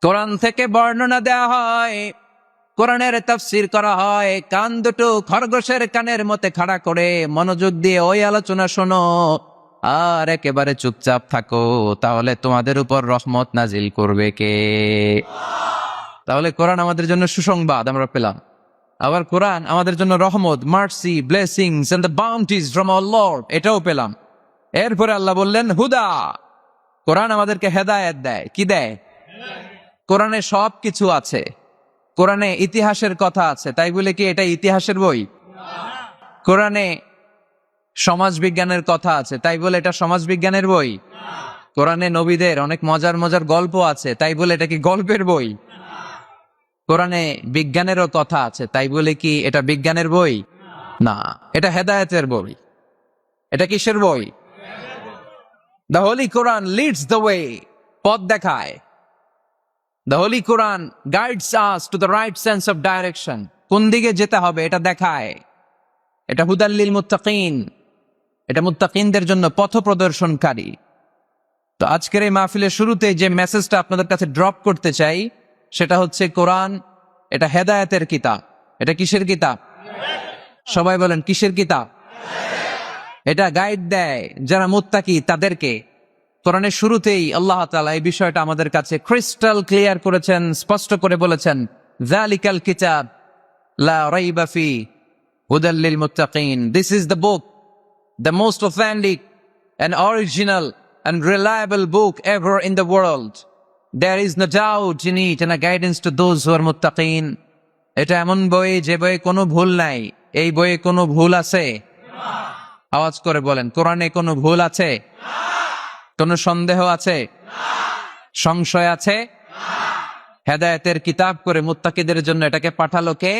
কোরআন থেকে বর্ণনা দেওয়া হয়, কোরআনের তাফসীর করা হয়। কান দুটো খরগোশের কানের মতে খাড়া করে মনোযোগ দিয়ে ওই আলোচনা শোনো আর একেবারে চুপচাপ থাকো, তাহলে তোমাদের উপর রহমত নাজিল করবে কে? তাহলে কোরআন আমাদের জন্য সুসংবাদ আমরা পেলাম। আবার কোরআন আমাদের জন্য রহমত, mercy, blessings and the bounties from our Lord, এটাও পেলাম। এরপরে আল্লাহ বললেন হুদা। কোরআন আমাদেরকে হেদায়েত দেয়। কি দেয়? কোরআনে সব কিছু আছে। কোরআনে ইতিহাসের কথা আছে, তাই বলে কি এটা ইতিহাসের বই? কোরআনে সমাজ বিজ্ঞানের কথা আছে, তাই বলে এটা সমাজ বিজ্ঞানের বই? কোরআনে নবীদের অনেক মজার মজার গল্প আছে, তাই বলে এটা কি গল্পের বই? কোরআনে বিজ্ঞানেরও কথা আছে, তাই বলে কি এটা বিজ্ঞানের বই? না, এটা হেদায়েতের বই। এটা কিসের বই? The Holi Quran Leeds the way, পথ দেখায়। The Holi Quran guides us to the right sense of direction, কোন দিকে যেতে হবে এটা দেখায়। এটা হুদাল্লিল মুত্তাকিন, এটা মুত্তাকিনদের জন্য পথ প্রদর্শনকারী। তো আজকের এই মাহফিলের শুরুতে যে মেসেজটা আপনাদের কাছে ড্রপ করতে চাই সেটা হচ্ছে কোরআন এটা হেদায়েতের কিতাব। এটা কিসের কিতাব? সবাই বলেন কিসের কিতাব? এটা গাইড দেয় যারা মুত্তাকি তাদেরকে। কোরআনের শুরুতেই আল্লাহ তাআলা এই বিষয়টা আমাদের কাছে ক্রিস্টাল ক্লিয়ার করেছেন, স্পষ্ট করে বলেছেন, যালিকাল কিতাব লা রাইবা ফি হুদাল লিল মুত্তাকিন। This is the book, the most authentic and original and reliable book ever in the world. There is no doubt in it and a guidance to those who are muttaqin. এটা এমন বই যে বইয়ে কোনো ভুল নাই। এই বইয়ে কোনো ভুল আছে? আওয়াজ করে বলেন, কোরআনে কোনো ভুল আছে? কোনো সন্দেহ আছে? সংশয় আছে? হেদায়েতের কিতাব করে মুত্তাকিদের জন্য এটাকে পাঠালো কে?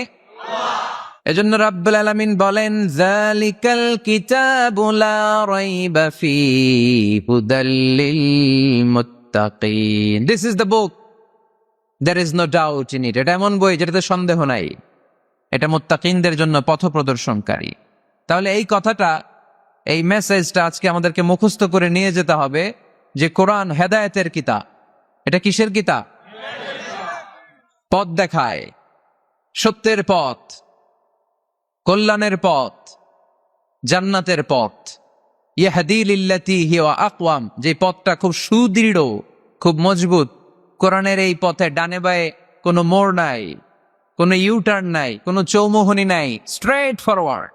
এজন্য রাব্বুল আলামিন বলেন, যালিকাল কিতাবু লা রাইবা ফি হুদাল লিল মুত্তাকিন। This is the book, there is no doubt in it. এটা এমন বই যেটাতে সন্দেহ নাই। এটা মুত্তাকিনদের জন্য পথ প্রদর্শনকারী। তাহলে এই কথাটা, এই মেসেজটা আজকে আমাদেরকে মুখস্থ করে নিয়ে যেতে হবে যে কোরআন হেদায়েতের কিতাব। এটা কিসের কিতাব? পথ দেখায়, সত্যের পথ, কল্যাণের পথ, জান্নাতের পথ। ইয়াহদি লিল্লাতি হিয়া আকওয়াম, যে পথটা খুব সুদৃঢ়, খুব মজবুত। কোরআনের এই পথে ডানে বায়ে কোনো মোড় নাই, কোনো ইউটার্ন নাই, কোনো চৌমুহনী নাই, স্ট্রেট ফরওয়ার্ড।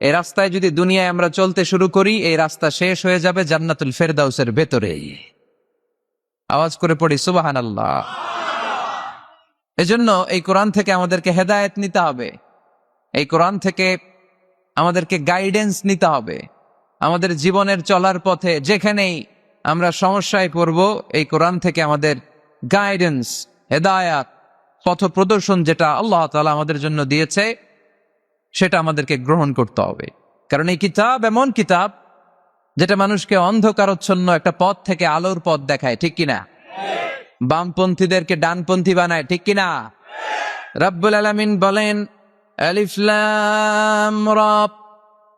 এই রাস্তায় যদি দুনিয়ায় আমরা চলতে শুরু করি, এই রাস্তা শেষ হয়ে যাবে জান্নাতুল ফেরদাউসের ভেতরে। আওয়াজ করে পড়ি সুবহানাল্লাহ। এজন্য এই কোরআন থেকে আমাদেরকে হেদায়েত নিতে হবে। এই কোরআন থেকে আমাদেরকে গাইডেন্স নিতে হবে। আমাদের জীবনের চলার পথে যেখানেই আমরা সমস্যায় পড়ব, এই কোরআন থেকে আমাদের গাইডেন্স, হেদায়াত, পথ প্রদর্শন যেটা আল্লাহ তাআলা আমাদের জন্য দিয়েছে সেটা আমাদেরকে গ্রহণ করতে হবে। কারণ এই কিতাব এমন কিতাব যেটা মানুষকে অন্ধকারচ্ছন্ন একটা পথ থেকে আলোর পথ দেখায়, ঠিক কিনা? বামপন্থীদেরকে ডানপন্থী বানায়, ঠিক কিনা? রাব্বুল আলামিন বলেন, আলিফ লাম রা,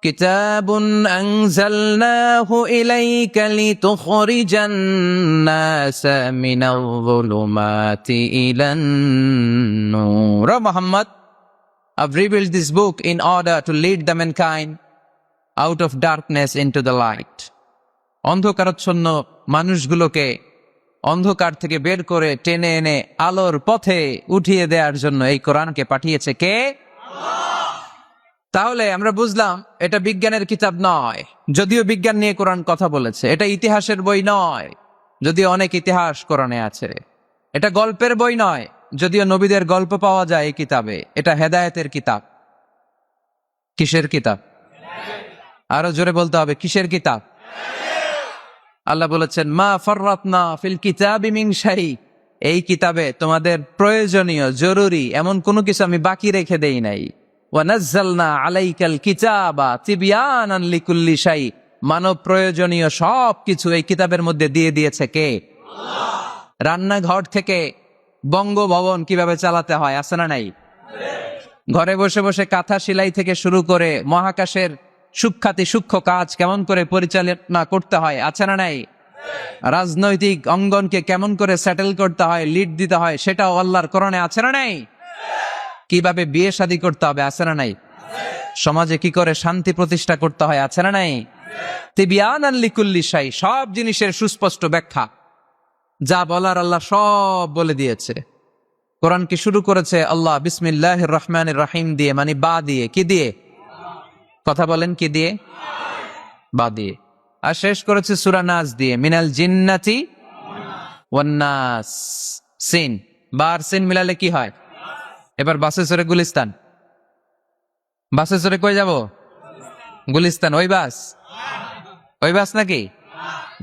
কিতাবুন আনজালনাহু ইলাইকা লিতুখরিজান নাসা মিনাল যুলুমাতি ইলান নূর। Muhammad, I've revealed this book in order to lead the mankind out of darkness into the light. অন্ধকারাচ্ছন্ন মানুষগুলোকে অন্ধকার থেকে বের করে টেনে এনে আলোর পথে উঠিয়ে দেওয়ার জন্য এই কোরআনকে পাঠিয়েছে কে? তাহলে আমরা বুঝলাম এটা বিজ্ঞানের কিতাব নয়, যদিও বিজ্ঞান নিয়ে কোরআন কথা বলেছে। এটা ইতিহাসের বই নয়, যদিও অনেক ইতিহাস কোরআনে আছে। এটা গল্পের বই নয়, যদিও নবীদের গল্প পাওয়া যায় এই কিতাবে। এটা হেদায়েতের কিতাব। কিসের কিতাব? আরো জোরে বলতে হবে, কিসের কিতাব? আল্লাহ বলেছেন, মা ফাররাতনা ফিল কিতাবি মিন শাই, এই কিতাবে তোমাদের প্রয়োজনীয়, জরুরি এমন কোনো কিছু আমি বাকি রেখে দেই নাই। ওয়া নাযালনা আলাইকাল কিতাবা তিবয়ানান লিকুল্লি শাই, মানব প্রয়োজনীয় সব কিছু এই কিতাবের মধ্যে দিয়ে দিয়েছে কে? আল্লাহ। রান্নাঘর থেকে বঙ্গভবন কিভাবে চালাতে হয় আছে না নাই? ঘরে বসে বসে কাঁথা সেলাই থেকে শুরু করে মহাকাশের সূক্ষ্মাতি সূক্ষ্ম কাজ কেমন করে পরিচালনা করতে হয় আছে না নাই? রাজনৈতিক অঙ্গনকে কেমন করে সেটেল করতে হয়, লিড দিতে হয়, সেটাও আল্লাহর কোরআনে আছে না নাই? কিভাবে বিয়ে শাদী করতে হবে আছে না নাই? সমাজে কি করে শান্তি প্রতিষ্ঠা করতে হয় আছে না নাই? তিবিয়ানান লিকুল্লি শাই, সব জিনিসের সুস্পষ্ট ব্যাখ্যা, যা বলার আল্লাহ সব বলে দিয়েছে। কোরআন কি শুরু করেছে আল্লাহ বিসমিল্লাহির রহমানির রহিম দিয়ে, মানে বা দিয়ে। কি দিয়ে? কথা বলেন, কি দিয়ে? বা দিয়ে। আর শেষ করেছে সূরা নাস দিয়ে, মিনাল জিন্নাতি ওয়ান নাস। সিন, বার সিন মিলালে কি হয়? এবার বাসে চড়ে গুলিস্তান। বাসে চড়ে কই যাব? গুলিস্তান। ওই বাস? ওই বাস নাকি?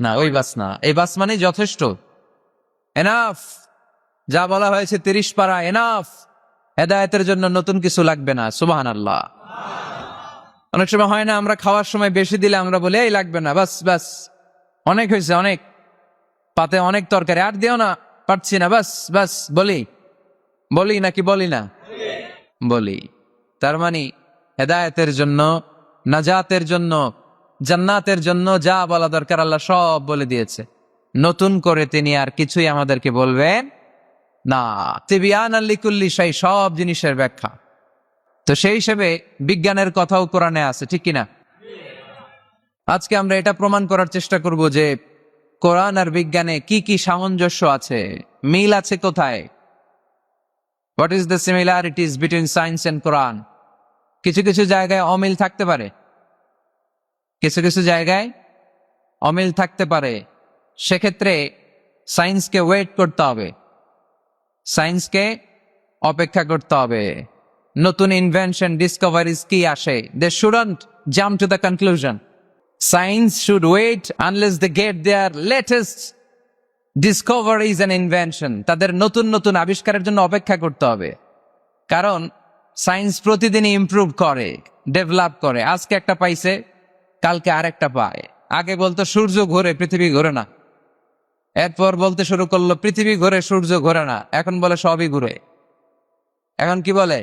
না, ওই বাস না। এই বাস মানে যথেষ্ট, এনাফ। যা বলা হয়েছে 30 পারা এনাফ। হেদায়েতের জন্য নতুন কিছু লাগবে না। সুবহানাল্লাহ। অনেক সময় হয় না, আমরা খাওয়ার সময় বেশি দিলে আমরা বলি এই লাগবে না, বাস বাস, অনেক হয়েছে, অনেক, পাতে অনেক তরকারি, আর দিও না, পারছি না, বাস বাস। বলি বলি নাকি বলি না? বলি। তার মানে হেদায়েতের জন্য, নাজাতের জন্য, জান্নাতের জন্য যা বলা দরকার আল্লাহ সব বলে দিয়েছে। নতুন করে তিনি আর কিছুই আমাদেরকে বলবেন না। তিবিয়ানান লিকুল্লি শাই, সব জিনিসের ব্যাখ্যা। তো সেই হিসেবে বিজ্ঞানের কথাও কোরআনে আছে, ঠিক কিনা? আজকে আমরা এটা প্রমাণ করার চেষ্টা করব যে কোরআন আর বিজ্ঞানে কি কি সামঞ্জস্য আছে, মিল আছে কোথায়। What is the similarities between science and Quran? কিছু কিছু জায়গায় অমিল থাকতে পারে, কিছু কিছু জায়গায় অমিল থাকতে পারে। সেক্ষেত্রে সায়েন্সকে ওয়েট করতে হবে, সায়েন্সকে অপেক্ষা করতে হবে। নতুন ইনভেনশন, ডিসকভারিজ কি আসে, they shouldn't jump to the conclusion. Science should wait unless they get their latest discoveries and invention. তাদের নতুন নতুন আবিষ্কারের জন্য অপেক্ষা করতে হবে, কারণ সায়েন্স প্রতিদিনই ইমপ্রুভ করে, ডেভেলপ করে। আজকে একটা পাইছে, কালকে আরেকটা পায়। আগে বলতো সূর্য ঘোরে, পৃথিবী ঘোরে না। এরপর বলতে শুরু করলো পৃথিবী ঘোরে, সূর্য ঘোরে না। এখন বলে সবই ঘুরে। এখন কি বলে?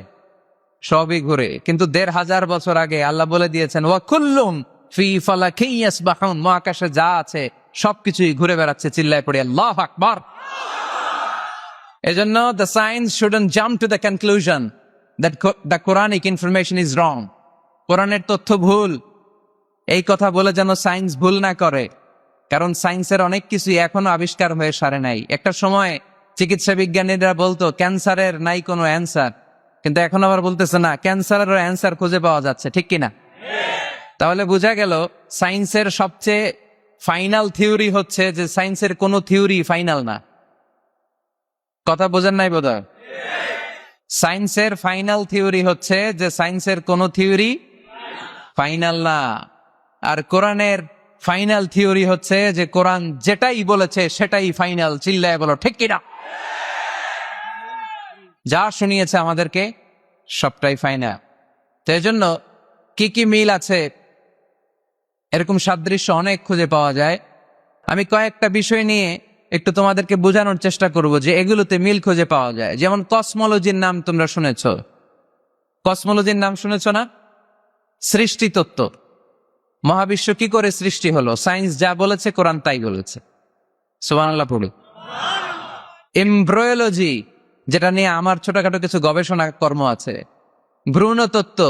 সবই ঘুরে। কিন্তু ১৫০০ বছর আগে আল্লাহ বলে দিয়েছেন ওয়া কুল্লুম ফি ফালাকিন ইয়াসবাহুন, মহাকাশে যা আছে সবকিছুই ঘুরে বেড়াচ্ছে। চিল্লায় পড়ে আল্লাহু আকবার। এজন্য the science shouldn't jump to the conclusion that the Quranic information is wrong. কোরআনের তথ্য ভুল, এই কথা বলে যেন সায়েন্স ভুল না করে। কারণ সায়েন্সের অনেক কিছুই এখনো আবিষ্কার হয়ে সারে নাই। একটা সময় চিকিৎসা বিজ্ঞানীরা বলতো ক্যান্সারের নাই কোনো অ্যান্সার, কিন্তু এখন আবার বলতেছে না, ক্যান্সারেরও অ্যান্সার খুঁজে পাওয়া যাচ্ছে, ঠিক কিনা? তাহলে বোঝা গেল সায়েন্সের সবচেয়ে ফাইনাল থিওরি হচ্ছে যে সায়েন্সের কোনো থিওরি ফাইনাল না। কথা বোঝেন নাই বোধহয়? সায়েন্সের ফাইনাল থিওরি হচ্ছে যে সায়েন্সের কোনো থিওরি ফাইনাল না। আর কোরআনের ফাইনাল থিওরি হচ্ছে যে কোরআন যেটাই বলেছে সেটাই ফাইনাল। চিল্লায় বলো ঠিক কিনা? যা শুনিয়েছে আমাদেরকে সবটাই ফাইনাল। তো এই জন্য কি কি মিল আছে, এরকম সাদৃশ্য অনেক খুঁজে পাওয়া যায়। আমি কয়েকটা বিষয় নিয়ে একটু তোমাদেরকে বোঝানোর চেষ্টা করব যে এগুলোতে মিল খুঁজে পাওয়া যায়। যেমন কসমোলজির নাম তোমরা শুনেছ, কসমোলজির নাম শুনেছ না? সৃষ্টি তত্ত্ব, মহাবিশ্ব কি করে সৃষ্টি হলো, সায়েন্স যা বলেছে কোরআন তাই বলেছে। সুবহানাল্লাহ পড়ি। এমব্রয়োলজি, যেটা নিয়ে আমার ছোটখাটো কিছু গবেষণা কর্ম আছে। ভ্রূণ তত্ত্ব,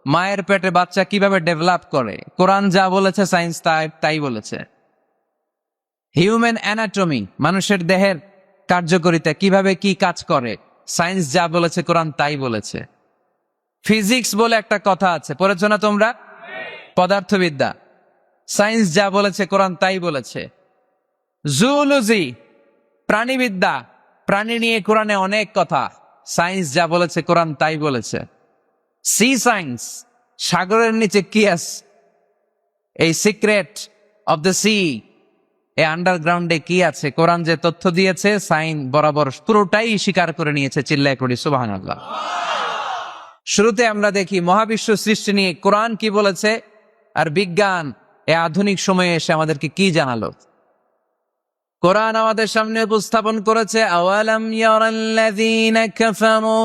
মায়ের পেটে বাচ্চা কিভাবে ডেভেলপ করে, কোরআন যা বলেছে সায়েন্স তাই বলেছে। হিউম্যান অ্যানাটমি, মানুষের দেহের কার্যকারিতা, কিভাবে কি কাজ করে, সায়েন্স যা বলেছে কোরআন তাই বলেছে। ফিজিক্স বলে একটা কথা আছে, পড়েছো না তোমরা? পদার্থবিদ্যা, সায়েন্স যা বলেছে কোরআন তাই বলেছে। জুলজি, প্রাণীবিদ্যা, প্রাণী নিয়ে কোরআনে অনেক কথা, সায়েন্স যা বলেছে কোরআন তাই বলেছে। সি সায়েন্স, সাগরের নিচে কি আছে, এই সিক্রেট অফ দ্য সি, এই আন্ডারগ্রাউন্ডে কি আছে, কোরআন যে তথ্য দিয়েছে সায়েন্স বরাবর পুরোটাই স্বীকার করে নিয়েছে। চিল্লায় পড়ি সুবহানাল্লাহ। শুরুতে আমরা দেখি মহাবিশ্ব সৃষ্টি নিয়ে কোরআন কি বলেছে, আর বিজ্ঞান এ আধুনিক সময়ে এসে আমাদেরকে কি জানালো। কোরআন আমাদের সামনে উপস্থাপন করেছে আওয়ালাম ইয়ারাল্লাযীনা কাফারু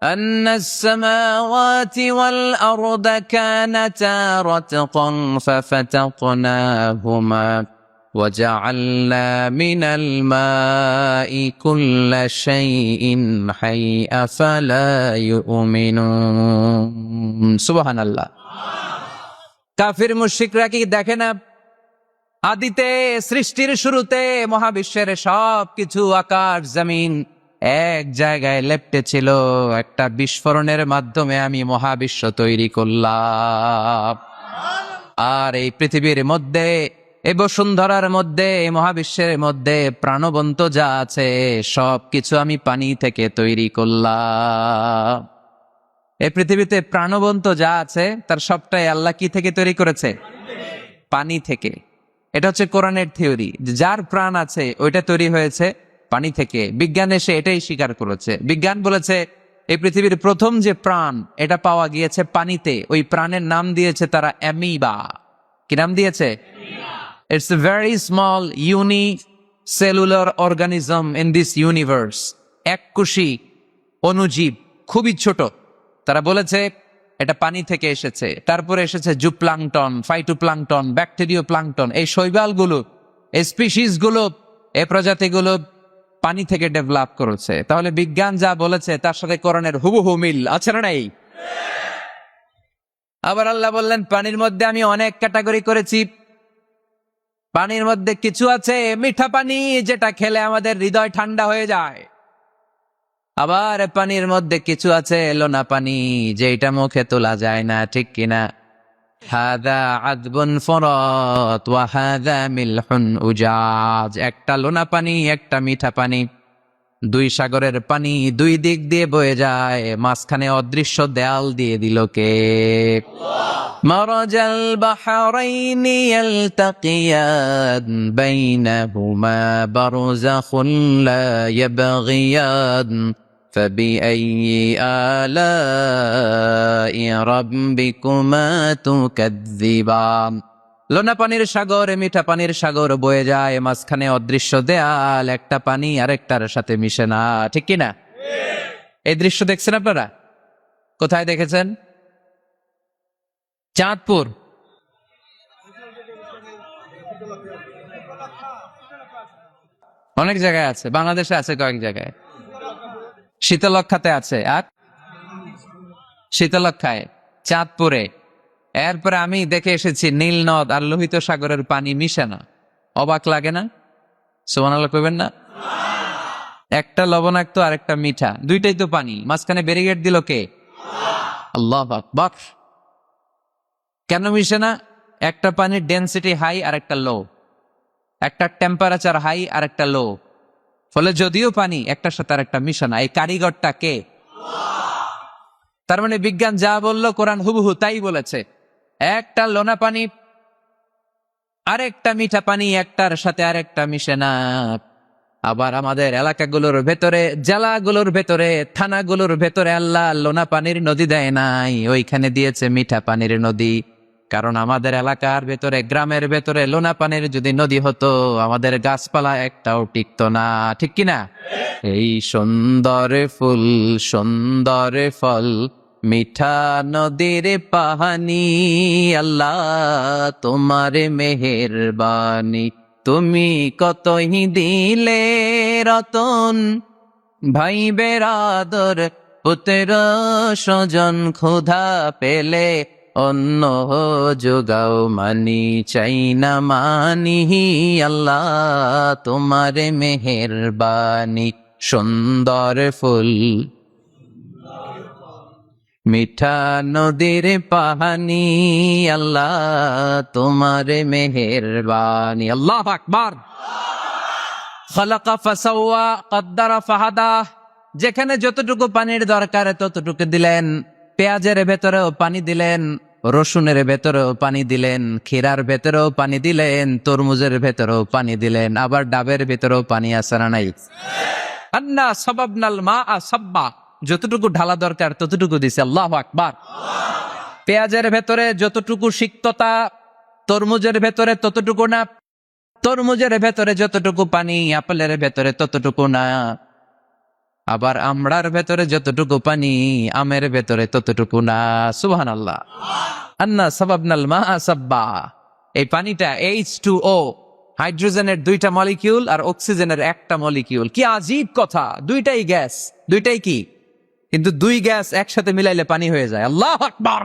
আন্নাস সামাওয়াতি ওয়াল আরদা কানাতা রাতকান ফাফাতাকনাহুমা وجعلنا من الماء كل شيء حي أفلا يؤمنون সুবহান আল্লাহ। কাফির মুশরিকরা কি দেখে না আদিতে সৃষ্টির শুরুতে মহাবিশ্বের সব কিছু আকাশ জমিন এক জায়গায় লেপ্টে ছিল, একটা বিস্ফোরণের মাধ্যমে আমি মহাবিশ্ব তৈরি করলাম। আর এই পৃথিবীর মধ্যে, এই বসুন্ধরার মধ্যে, এই মহাবিশ্বের মধ্যে প্রাণবন্ত যা আছে সব কিছু আমি পানি থেকে তৈরি করলাম। এই পৃথিবীতে প্রাণবন্ত যা আছে তার সবটাই আল্লাহ কি থেকে তৈরি করেছে? পানি থেকে। এটা হচ্ছে কোরআনের থিওরি, যার প্রাণ আছে ওইটা তৈরি হয়েছে পানি থেকে। বিজ্ঞান এসে এটাই স্বীকার করেছে। বিজ্ঞান বলেছে এই পৃথিবীর প্রথম যে প্রাণ এটা পাওয়া গিয়েছে পানিতে। ওই প্রাণের নাম দিয়েছে তারা অ্যামিবা। কি নাম দিয়েছে? It's a very small unicellular organism in this universe. এককোষী অণুজীব, খুবই ছোট। তারা বলেছে এটা পানি থেকে এসেছে। তারপরে এসেছে জুপ্লাংটন, ফাইটোপ্লাংটন, ব্যাকটেরিয়া প্লাংটন। এই শৈবালগুলো, এই স্পিসিস গুলো, এই প্রজাতিগুলো পানি থেকে ডেভেলপ করেছে। তাহলে বিজ্ঞান যা বলেছে তার সাথে কোরআনের হুবহু মিল আছে না নাই? আবার আল্লাহ বললেন পানির মধ্যে আমি অনেক ক্যাটাগরি করেছি। পানির মধ্যে কিছু আছে মিঠা পানি, যেটা খেলে আমাদের হৃদয় ঠান্ডা হয়ে যায়। আবার পানির মধ্যে কিছু আছে লোনা পানি, যেটা মুখে তোলা যায় না, ঠিক কিনা? হাদা আযবুন ফুরাত ওয়া হাদা মিলহুন উজাজ। একটা লোনা পানি, একটা মিঠা পানি, দুই সাগরের পানি দুই দিক দিয়ে বয়ে যায়, মাঝখানে অদৃশ্য দেয়াল দিয়ে দিল কে? মারাজাল বাহরাইনি ইয়ালতাকিয়ান বাইনাহুমা বারযাখুন লা ইয়াবগিয়ান فبأي آلاء ربكما تكذبان। লোনা পানির সাগর, মিঠা পানির সাগর বয়ে যায়, মাঝখানে অদৃশ্য দেয়াল, একটা পানি আরেকটার সাথে মিশে না, ঠিক কিনা? এই দৃশ্য দেখছেন আপনারা? কোথায় দেখেছেন? চাঁদপুর, অনেক জায়গায় আছে, বাংলাদেশে আছে কয়েক জায়গায়, শীতলক্ষাতে আছে, আর শীতলক্ষায়, চাঁদপুরে। এরপরে আমি দেখে এসেছি নীল নদ আর লোহিত সাগরের পানি মিশে না। অবাক লাগে না? সুবহানাল্লাহ কইবেন না? একটা লবণাক্ত আর একটা মিঠা, দুইটাই তো পানি, মাঝখানে ব্যারিকেড দিল কে? আল্লাহু আকবার। কেন মিশে না? একটা পানির ডেনসিটি হাই আর একটা লো, একটা টেম্পারেচার হাই আর একটা লো। ফলে যদিও পানি, একটার সাথে আর একটা মিশে না। এই কারিগরটা কে? তার মানে বিজ্ঞান যা বলল কোরআন হুবহু তাই বলেছে। একটা লোনা পানি আরেকটা মিঠা পানি, একটার সাথে আরেকটা মিশে না। আবার আমাদের এলাকাগুলোর ভেতরে, জেলাগুলোর ভেতরে, থানাগুলোর ভেতরে আল্লাহ লোনা পানির নদী দেয় নাই, ওইখানে দিয়েছে মিঠা পানির নদী। কারণ আমাদের এলাকার ভেতরে, গ্রামের ভেতরে লোনা পানির যদি নদী হতো, আমাদের গাছপালা একটাও টিকতো না, ঠিক কিনা? এই সুন্দর ফুল, সুন্দর ফল, মিঠা নদীর পাহানি, আল্লাহ তোমার মেহেরবানি। তুমি কতই দিলে রতন, ভাই বেরাদর পুত্র স্বজন, ক্ষুধা পেলে অন্য যোগাও, মানি চাই না মানি, আল্লাহ তোমার মেহেরবানি। সুন্দর ফুল, মিঠা নদীর পাহানি, আল্লাহ তোমার মেহেরবানি। আল্লাহু আকবার। খালাকা ফাসাওয়া কদ্দারা ফাহাদা। যেখানে যতটুকু পানির দরকার ততটুকু দিলেন। পেঁয়াজের ভেতরেও পানি দিলেন, রসুনের ভেতরেও পানি দিলেন, ক্ষীরার ভেতরেও পানি দিলেন, তরমুজের ভেতরেও পানি দিলেন, আবার ডাবের ভেতরেও পানি আছে না নাই? আন্না সাবাবনাল মাআ সাব্বা। যতটুকু ঢালা দরকার ততটুকু দিছে। আল্লাহু আকবার। পেঁয়াজের ভেতরে যতটুকু সিক্ততা, তরমুজের ভেতরে ততটুকু না। তরমুজের ভেতরে যতটুকু পানি, আপেলের ভেতরে ততটুকু না। আবার আমড়ার ভেতরে যতটুকু পানি, আমের ভেতরে ততটুকু না। সুবহানাল্লাহ। আন্না সাবাবনাল মাআ সাব্বা। এই পানিটা H2O, হাইড্রোজেনের 2টা মলিকিউল আর অক্সিজেনের 1টা মলিকিউল। কি আজীব কথা, 2টাই গ্যাস, 2টাই কি, কিন্তু 2 গ্যাস একসাথে মিলাইলে পানি হয়ে যায়। আল্লাহু আকবার।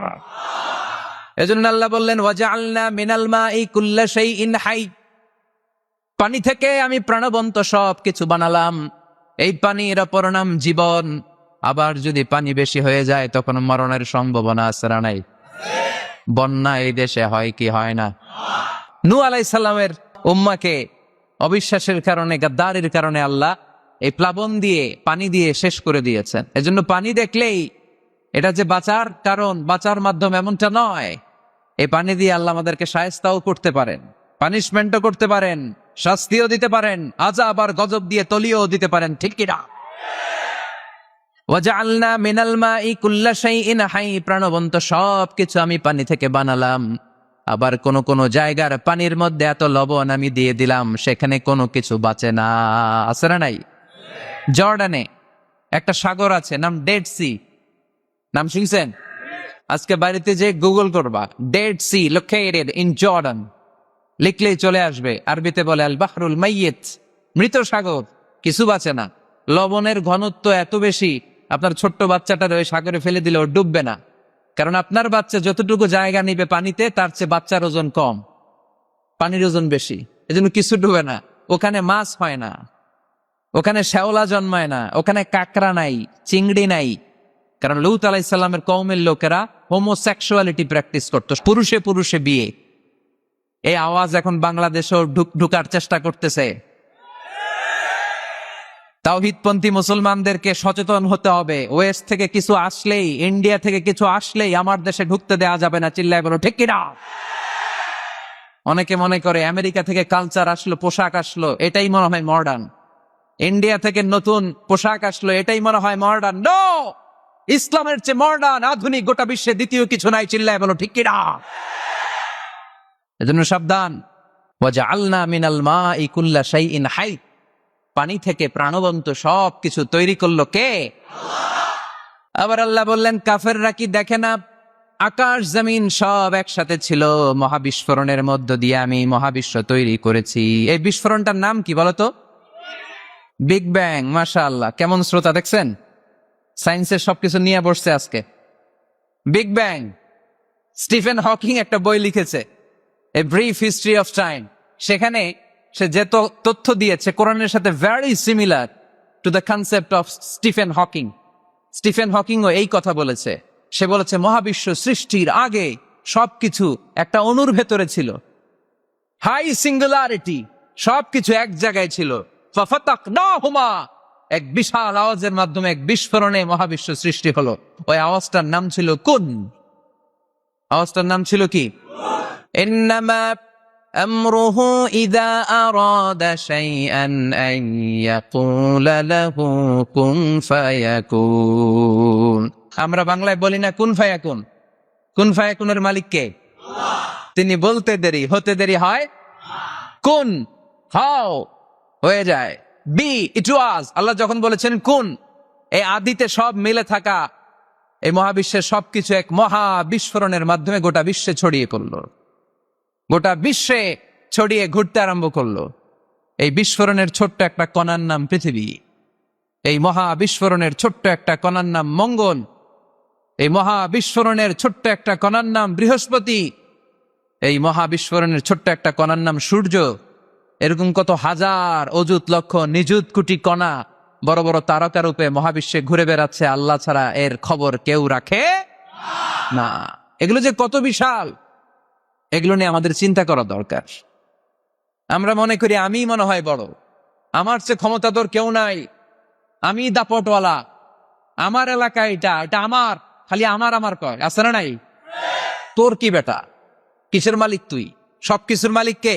এজন্য আল্লাহ বললেন ওয়াজআলনা মিনাল মাই কুল্লা শাইইন হাই, পানি থেকে আমি প্রাণবন্ত সব কিছু বানালাম। এই পানির অপর নাম জীবন। আবার যদি পানি বেশি হয়ে যায় তখন মরণের সম্ভাবনা আছে না নাই? বন্যা এই দেশে হয় কি হয় না? নূহ আলাইহিস সালামের উম্মাকে অবিশ্বাসের কারণে, গাদ্দারির কারণে আল্লাহ এই প্লাবন দিয়ে, পানি দিয়ে শেষ করে দিয়েছেন। এজন্য পানি দেখলেই এটা যে বাঁচার কারণ, বাঁচার মাধ্যম এমনটা নয়। এই পানি দিয়ে আল্লাহ আমাদেরকে শায়েস্তাও করতে পারেন, পানিশমেন্টও করতে পারেন, শাস্তিও দিতে পারেন, আযাব আর গজব দিয়ে তলিয়েও দিতে পারেন, ঠিক কি না? ওয়াজআলনা মিনাল মাই কুল্লা শাইইন হাই, প্রাণবন্ত সব কিছু আমি পানি থেকে বানালাম। আবার কোন কোন জায়গার পানির মধ্যে এত লবণ আমি দিয়ে দিলাম সেখানে কোনো কিছু বাঁচে না, আছে না নাই? জর্ডানে একটা সাগর আছে, নাম ডেড সি। নাম শুনছেন? আজকে বাড়িতে যে গুগল করবা Dead Sea located in Jordan, লিখলেই চলে আসবে। আরবিতে বলে আল বাহরুল মাইয়িত, মৃত সাগর, কিছু বাঁচে না। লবণের ঘনত্ব এত বেশি, আপনার ছোট্ট বাচ্চাটার ওই সাগরে ফেলে দিলেও ডুববে না, কারণ আপনার বাচ্চা যতটুকু জায়গা নিবে পানিতে তার চেয়ে বাচ্চার ওজন কম, পানির ওজন বেশি, এজন্য কিছু ডুবে না। ওখানে মাছ হয় না, ওখানে শ্যাওলা জন্মায় না, ওখানে কাঁকড়া নাই, চিংড়ি নাই, কারণ লূত আলাইহিস সালামের কওমের লোকেরা হোমোসেক্সুয়ালিটি প্র্যাকটিস করতো, পুরুষে পুরুষে বিয়ে। এই আওয়াজ এখন বাংলাদেশেও ঢুকার চেষ্টা করতেছে। তাওহীদপন্থী মুসলমানদেরকে সচেতন হতে হবে। ওয়েস্ট থেকে কিছু আসলেই, ইন্ডিয়া থেকে কিছু আসলেই আমার দেশে ঢুকতে দেওয়া যাবে না, চিল্লায় বলো ঠিক কিনা? অনেকে মনে করে আমেরিকা থেকে কালচার আসলো, পোশাক আসলো, এটাই মনে হয় মডার্ন। ইন্ডিয়া থেকে নতুন পোশাক আসলো, এটাই মনে হয় মডার্ন। নো, ইসলামের চেয়ে মডার্ন, আধুনিক গোটা বিশ্বে দ্বিতীয় কিছু নাই, চিল্লায় বলো ঠিক কিনা? এজন্য সাবধান। ওয়াজআলনা মিনাল মাই কুল্লা শাইইন হাই, পানি থেকে প্রাণবন্ত সব কিছু তৈরি করলো কে? আবার আল্লাহ বললেন কাফেররা কি দেখে না, আকাশ জমিন সব একসাথে ছিল, মহাবিস্ফোরণের মধ্য দিয়ে আমি মহাবিশ্ব তৈরি করেছি। এই বিস্ফোরণটার নাম কি বলতো? Big bang. মাশাআল্লাহ, কেমন শ্রোতা দেখছেন? সায়েন্সের সবকিছু নিয়ে বসছে আজকে। Big bang. স্টিফেন হকিং একটা বই লিখেছে, a brief history of time. সেখানে সে যে তথ্য দিয়েছে কোরআনের সাথে very similar to the concept of Stephen Hawking. Stephen হকিংও এই কথা বলেছে। সে বলেছে মহাবিশ্ব সৃষ্টির আগে সবকিছু একটা অণুর ভেতরে ছিল, হাই সিঙ্গুলারিটি, সবকিছু এক জায়গায় ছিল। ফাফাতাকনাহুমা, এক বিশাল আওয়াজের মাধ্যমে, এক বিস্ফোরণে মহাবিশ্ব সৃষ্টি হলো। ওই আওয়াজটার নাম ছিল কুন। আওয়াজটার নাম ছিল কি? ইন্নামা আমরুহু ইযা আরাদা শাইআন আন ইয়াকুলা লাহু কুন ফায়াকুন। আমরা বাংলায় বলি না কুন ফায়াকুন? কুন ফায়াকুনের মালিক কে? তিনি বলতে দেরি, হতে দেরি হয়। কুন, হাও, হয়ে যায়। বি, ইট ওয়াজ। আল্লাহ যখন বলেছেন কুন, এই আদিতে সব মিলে থাকা এই মহাবিশ্বের সবকিছু এক মহা বিস্ফোরণের মাধ্যমে গোটা বিশ্বে ছড়িয়ে পড়লো, গোটা বিশ্বে ছড়িয়ে ঘুরতে আরম্ভ করলো। এই বিস্ফোরণের ছোট্ট একটা কণার নাম পৃথিবী। এই মহা বিস্ফোরণের ছোট্ট একটা কণার নাম মঙ্গল। এই মহা বিস্ফোরণের ছোট্ট একটা কণার নাম বৃহস্পতি। এই মহা বিস্ফোরণের ছোট্ট একটা কণার নাম সূর্য। এরকম কত হাজার, অযুত, লক্ষ, নিযুত কোটি কণা বড় বড় তারকা রূপে মহাবিশ্বে ঘুরে বেড়াচ্ছে। আল্লাহ ছাড়া এর খবর কেউ রাখে না। এগুলো যে কত বিশাল, এগুলো নিয়ে আমাদের চিন্তা করা দরকার। আমরা মনে করি আমি মনে হয় বড়, আমার চেয়ে ক্ষমতাধর কেউ নাই, আমি দাপটওয়ালা, আমার এলাকা এটা, এটা আমার, খালি আমার আমার কয়, আছে না নাই? তোর কি বেটা, কিসের মালিক তুই? সবকিছুর মালিক কে?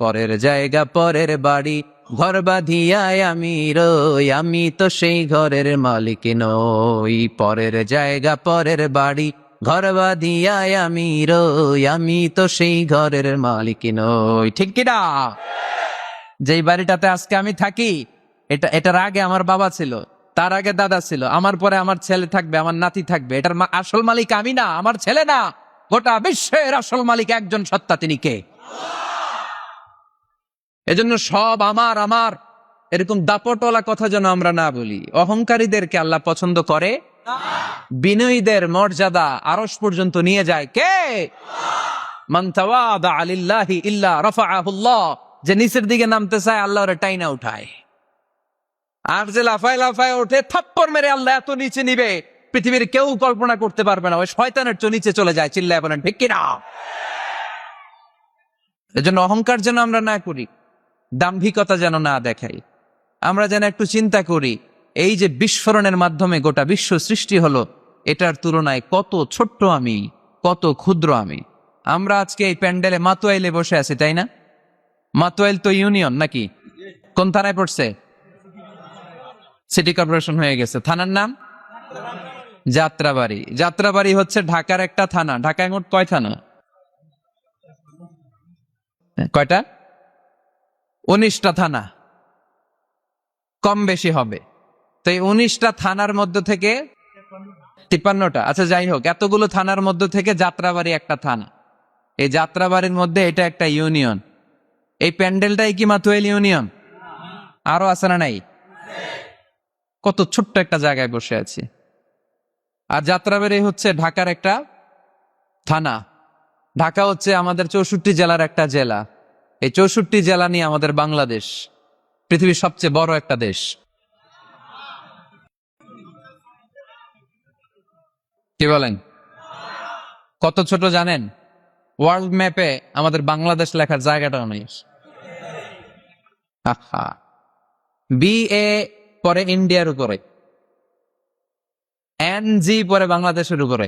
পরের জায়গা পরের বাড়ি, ঘর বাঁধিয়ায় আমি রই, আমি তো সেই ঘরের মালিক নই। পরের জায়গা পরের বাড়ি, ঘর বাঁধিয়ায় আমি রই, আমি তো সেই ঘরের মালিক নই, ঠিক কিনা? যেই বাড়িটাতে আজকে আমি থাকি, এটার আগে আমার বাবা ছিল, তার আগে দাদা ছিল, আমার পরে আমার ছেলে থাকবে, আমার নাতি থাকবে। এটার আসল মালিক আমি না, আমার ছেলে না, গোটা বিশ্বের আসল মালিক একজন সত্তা, তিনি কে? এজন্য সব আমার আমার এরকম দাপটওয়ালা কথা যেন আমরা না বলি। অহংকারীদেরকে আল্লাহ পছন্দ করে, বিনয়ীদের মর্যাদা আরশ পর্যন্ত নিয়ে যায় কে? মান তাওয়াদা লিল্লাহি ইল্লা রাফাআহুল্লাহ। যে নিচের দিকে নামতে চায় আল্লাহ ওরে টাইনা উঠায়, আর যে লাফায় লাফায় ওঠে থাপ্পড় মেরে আল্লাহ এত নিচে নিবে পৃথিবীর কেউ কল্পনা করতে পারবে না। ওই শয়তানের চেয়ে নিচে চলে যায়। চিল্লায় বলেন ঠিক কিনা? এজন্য অহংকার যেন আমরা না করি, দাম্ভিকতা যেন না দেখাই। আমরা যেন একটু চিন্তা করি, এই যে বিস্ফোরণের মাধ্যমে গোটা বিশ্ব সৃষ্টি হলো, এটার তুলনায় কত ছোট্ট আমি, কত ক্ষুদ্র আমি। আমরা আজকে এই প্যান্ডেলে মাতোয়াইলে বসে আছি, তাই না? মাতোয়াইল তো ইউনিয়ন নাকি? কোন থানায় পড়ছে? সিটি কর্পোরেশন হয়ে গেছে। থানার নাম যাত্রাবাড়ি। যাত্রাবাড়ি হচ্ছে ঢাকার একটা থানা। ঢাকায় মোট কয় থানা? কয়টা? 19টা থানা, কম বেশি হবে। তো এই 19টা থানার মধ্যে থেকে 53টা, আচ্ছা যাই হোক, এতগুলো থানার মধ্যে থেকে যাত্রাবাড়ি একটা থানা। এই যাত্রাবাড়ির মধ্যে এটা একটা ইউনিয়ন। এই প্যান্ডেলটাই কি মাতোয়াইল ইউনিয়ন? আরো আছে না নাই? কত ছোট্ট একটা জায়গায় বসে আছি। আর যাত্রাবাড়ি হচ্ছে ঢাকার একটা থানা। ঢাকা হচ্ছে আমাদের 64 জেলার একটা জেলা। এই 64 জেলা নিয়ে আমাদের বাংলাদেশ পৃথিবীর সবচেয়ে বড় একটা দেশ। কি বলেন? কত ছোট জানেন? ওয়ার্ল্ড ম্যাপে আমাদের বাংলাদেশ লেখার জায়গাটাও নেই। BA পরে ইন্ডিয়ার উপরে, NG পরে বাংলাদেশের উপরে,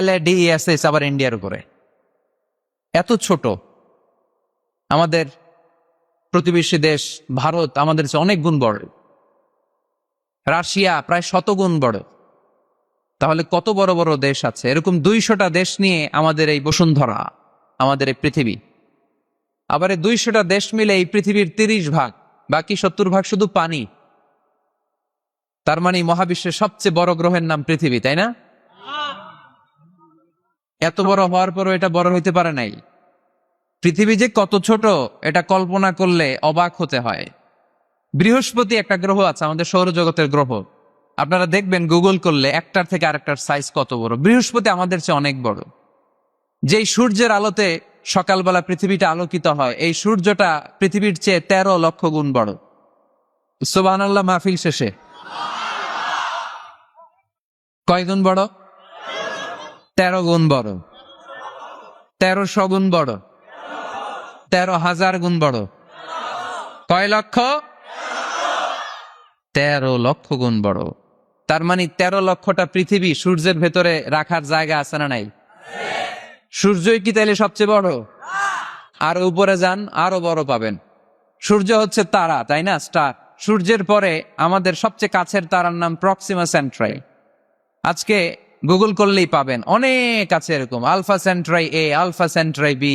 LADESS আবার ইন্ডিয়ার উপরে। এত ছোট। আমাদের প্রতিবেশী দেশ ভারত আমাদের চেয়ে অনেক গুণ বড়। রাশিয়া প্রায় 100 গুণ বড়। তাহলে কত বড় বড় দেশ আছে। এরকম 200টা দেশ নিয়ে আমাদের এই বসুন্ধরা, আমাদের এই পৃথিবী। আবার এই 200টা দেশ মিলে এই পৃথিবীর 30 ভাগ, বাকি 70 ভাগ শুধু পানি। তার মানে মহাবিশ্বের সবচেয়ে বড় গ্রহের নাম পৃথিবী, তাই না? এত বড় হওয়ার পরও এটা বড় হইতে পারে নাই। পৃথিবী যে কত ছোট এটা কল্পনা করলে অবাক হতে হয়। বৃহস্পতি একটা গ্রহ আছে, আমাদের সৌরজগতের গ্রহ। আপনারা দেখবেন গুগল করলে একটার থেকে আরেকটার সাইজ কত বড়। বৃহস্পতি আমাদের চেয়ে অনেক বড়। যেই সূর্যের আলোতে সকালবেলা পৃথিবীটা আলোকিত হয়, এই সূর্যটা পৃথিবীর চেয়ে 13 লক্ষ গুণ বড়। সুবহানাল্লাহ মাহফিল শেষে কয় গুণ বড়? 13 গুণ বড়। 1300 গুণ বড়। 13,000 গুণ বড়। কয় লক্ষ? 13 লক্ষ গুণ বড়। তার মানে 13 লক্ষটা পৃথিবী সূর্যের ভেতরে রাখার জায়গা আছে না নাই? সূর্যই কি তাইলে সবচেয়ে বড়? আর উপরে যান, আরো বড় পাবেন। সূর্য হচ্ছে তারা, তাই না? স্টার। সূর্যের পরে আমাদের সবচেয়ে কাছের তারার নাম প্রক্সিমা সেন্ট্রাই। আজকে গুগল করলেই পাবেন, অনেক আছে এরকম। Alpha Centauri A, Alpha Centauri B,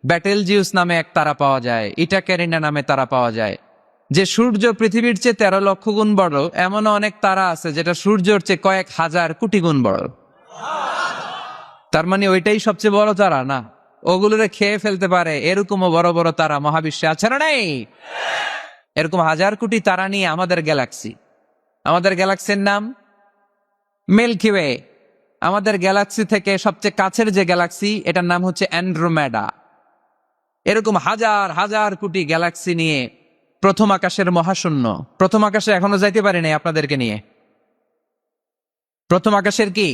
Betelgeuse নামে এক তারা পাওয়া যায়, ইটা ক্যারিনা নামে তারা পাওয়া যায়। যে সূর্য পৃথিবীর চেয়ে 13 লক্ষ গুণ বড়, এমন অনেক তারা আছে যেটা সূর্যের চেয়ে কয়েক হাজার কোটি গুণ বড়। তার মানে ওইটাই সবচেয়ে বড় তারা না? ওগুলোরে খেয়ে ফেলতে পারে এরকমও বড় বড় তারা মহাবিশ্বে আছে না নাই? এরকম হাজার কোটি তারা নিয়ে আমাদের গ্যালাক্সি। আমাদের গ্যালাক্সির নাম মিল্কি ওয়ে। আমাদের গ্যালাক্সি থেকে সবচেয়ে কাছের যে গ্যালাক্সি, এটার নাম হচ্ছে অ্যান্ড্রোমেডা। এরকম হাজার হাজার কোটি গ্যালাক্সি নিয়ে প্রথম আকাশের মহাশূন্য। প্রথম আকাশে এখনো যাইতে পারি নাই আপনাদেরকে নিয়ে। প্রথম আকাশের কি?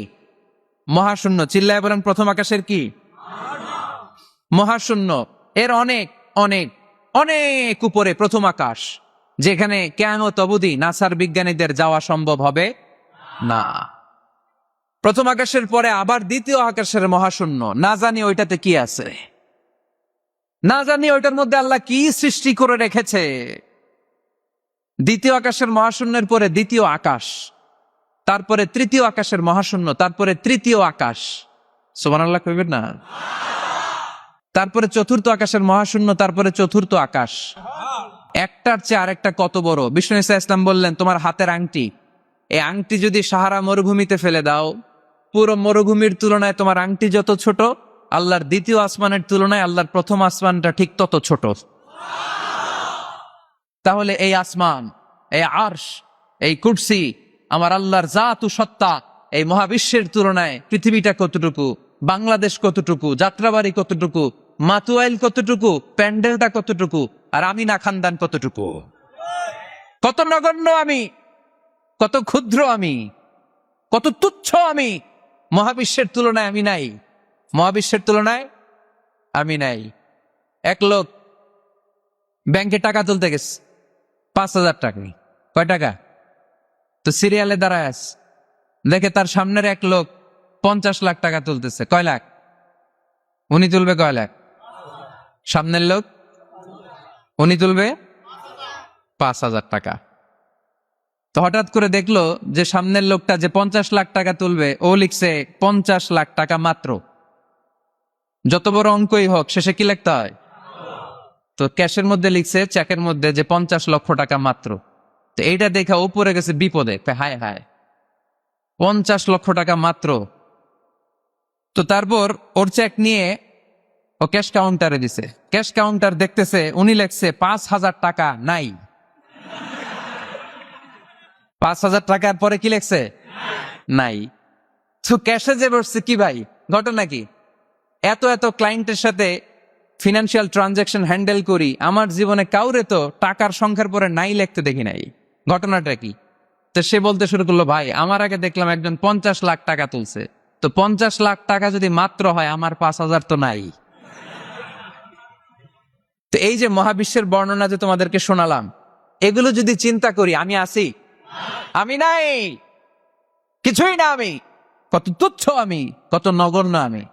মহাশূন্য। চিল্লায় বলেন প্রথম আকাশের কি? মহাশূন্য। এর অনেক অনেক অনেক উপরে প্রথম আকাশ, যেখানে কিয়ামত অবধি নাসার বিজ্ঞানীদের যাওয়া সম্ভব হবে না। প্রথম আকাশের পরে আবার দ্বিতীয় আকাশের মহাশূন্য। না জানি ওইটাতে কি আছে, না জানি ওইটার মধ্যে আল্লাহ কি সৃষ্টি করে রেখেছে। দ্বিতীয় আকাশের মহাশূন্যের পরে দ্বিতীয় আকাশ, তারপরে তৃতীয় আকাশের মহাশূন্য, তারপরে তৃতীয় আকাশ। সুবহানাল্লাহ কইবেন না? তারপরে চতুর্থ আকাশের মহাশূন্য, তারপরে চতুর্থ আকাশ। একটার চেয়ে আরেকটা কত বড়। বিষ্ণু ঈসা ইসলাম বললেন, তোমার হাতের আংটি, এই আংটি যদি সাহারা মরুভূমিতে ফেলে দাও, পুরো মরুভূমির তুলনায় তোমার আংটি যত ছোট, আল্লাহর দ্বিতীয় আসমানের তুলনায় আল্লাহর প্রথম আসমানটা ঠিক তত ছোট। তাহলে এই আসমান, এই আরশ, এই কুরসি, আমার আল্লাহর জাত ও সত্তা, এই মহাবিশ্বের তুলনায় পৃথিবীটা কতটুকু, বাংলাদেশ কতটুকু, যাত্রাবাড়ি কতটুকু, মাতুয়াইল কতটুকু, প্যান্ডেলটা কতটুকু, আর আমি না খানদান কতটুকু, কত নগণ্য আমি, কত ক্ষুদ্র আমি, কত তুচ্ছ আমি। মহাবিশ্বের তুলনায় আমি নাই, মহাবিশ্বের তুলনায় আমি নাই। এক লোক ব্যাংকে টাকা তুলতে গেছে, 5,000 টাকা। কয় টাকা? তো সিরিয়ালে দাঁড়ায় আছে, দেখে তার সামনের এক লোক 50 লাখ টাকা তুলতেছে। কয় লাখ? উনি তুলবে কয় লাখ? সামনের লোক উনি তুলবে 5,000 টাকা। তো হঠাৎ করে দেখলো যে সামনের লোকটা যে 50 লাখ টাকা তুলবে, ও লিখছে 50 লাখ টাকা মাত্র। যত বড় অঙ্কই হোক শেষে কি লিখতে হয়? তো ক্যাশের মধ্যে লিখছে, চেকের মধ্যে, যে 50 লক্ষ টাকা মাত্র। তো এইটা দেখা ও পড়ে গেছে বিপদে, হায় হায়, 50 লক্ষ টাকা মাত্র। তো তারপর ওর চেক নিয়ে ও ক্যাশ কাউন্টারে দিছে। ক্যাশ কাউন্টার দেখতেছে, উনি লেখছে 5,000 টাকা নাই। 5,000 টাকার পরে কি লেখছে? নাই। তো ক্যাশে যে বসছে, কি ভাই ঘটনা কি? এত এত ক্লায়েন্টের সাথে ফিনান্সিয়াল ট্রানজাকশন হ্যান্ডেল করি, আমার জীবনে কাউরে তো টাকার সংখ্যার পরে নাই লিখতে দেখি নাই, ঘটনাটা কি? তো সে বলতে শুরু করলো, ভাই আমার আগে দেখলাম একজন 50 লাখ টাকা তুলছে, তো 50 লাখ টাকা যদি মাত্র হয়, আমার 5,000 তো নাই। তো এই যে মহাবিশ্বের বর্ণনা যে তোমাদেরকে শোনালাম, এগুলো যদি চিন্তা করি, আমি আছি? আমি নাই, কিছুই না আমি, কত তুচ্ছ আমি, কত নগণ্য আমি।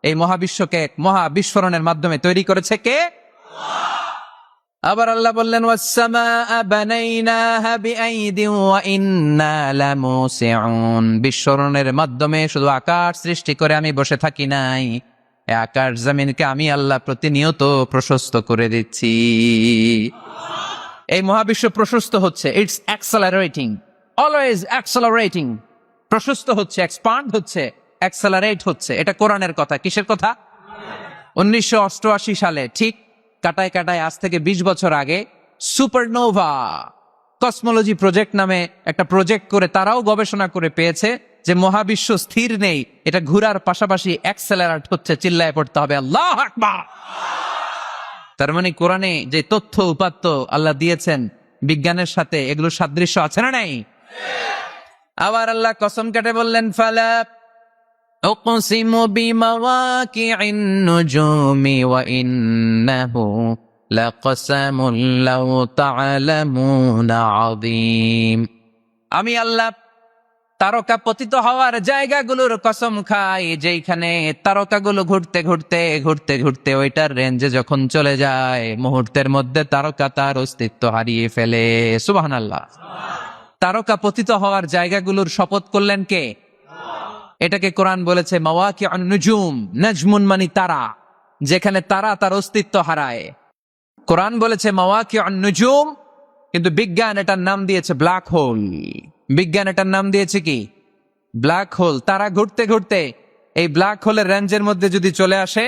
এই মহাবিশ্বকে এক মহা বিস্ফোরণের মাধ্যমে তৈরি করেছে কে? আবার আল্লাহ বললেন, ওয়াস-সামাআ বানাইনাহা বিআইদিন ওয়া ইন্না লামুসিউন। বিস্ফোরণের মাধ্যমে শুধু আকাশ সৃষ্টি করে আমি বসে থাকি নাই, এই আকাশ জমিনকে আমি আল্লাহ প্রতিনিয়ত প্রশস্ত করে দিচ্ছি। এই মহাবিশ্ব প্রশস্ত হচ্ছে, ইটস অ্যাক্সেলারেটিং, অলওয়েজ অ্যাক্সেলারেটিং। প্রশস্ত হচ্ছে, এক্সপান্ড হচ্ছে, অ্যাক্সেলারেট হচ্ছে। এটা কোরআনের কথা। কিসের কথা? 1988 সালে, ঠিক কাটায় কাটায় আজ থেকে 20 বছর আগে, সুপারনোভা কসমোলজি প্রজেক্ট নামে একটা প্রজেক্ট করে তারাও গবেষণা করে পেয়েছে যে মহাবিশ্ব স্থির নেই, এটা ঘোরার পাশাপাশি অ্যাক্সেলারেট হচ্ছে। চিল্লায় পড়তে হবে আল্লাহু আকবার। তার মানে কোরআনে যে তথ্য উপাত্ত আল্লাহ দিয়েছেন, বিজ্ঞানের সাথে এগুলোর সাদৃশ্য আছে না নাই? আবার আল্লাহ কসম কেটে বললেন, ফালা উকসিমু বিমাওয়াকিইন নুজুমি ওয়া ইন্নাহু লাকসামুন লাউ তা'লামুনা আযীম। আমি আল্লাহ তারকা পতিত হওয়ার জায়গাগুলোর কসম খাই, যেখানে তারকাগুলো ঘুরতে ঘুরতে ঘুরতে ঘুরতে ওইটার রেঞ্জে যখন চলে যায়, মুহূর্তের মধ্যে তারকা তার অস্তিত্ব হারিয়ে ফেলে। সুবহানাল্লাহ। তারকা পতিত হওয়ার জায়গাগুলোর শপথ করলেন কে? এটাকে কোরআন বলেছে মাওয়াকিউন নুজুম। নাজমুন মানে তারা, যেখানে তারা তার অস্তিত্ব হারায়। কোরআন বলেছে মাওয়াকিউন নুজুম, কিন্তু বিজ্ঞান এটার নাম দিয়েছে ব্ল্যাক হোল। বিজ্ঞান এটার নাম দিয়েছে কি? Black hole. তারা ঘুরতে ঘুরতে এই ব্ল্যাক হোলের রেঞ্জের মধ্যে যদি চলে আসে,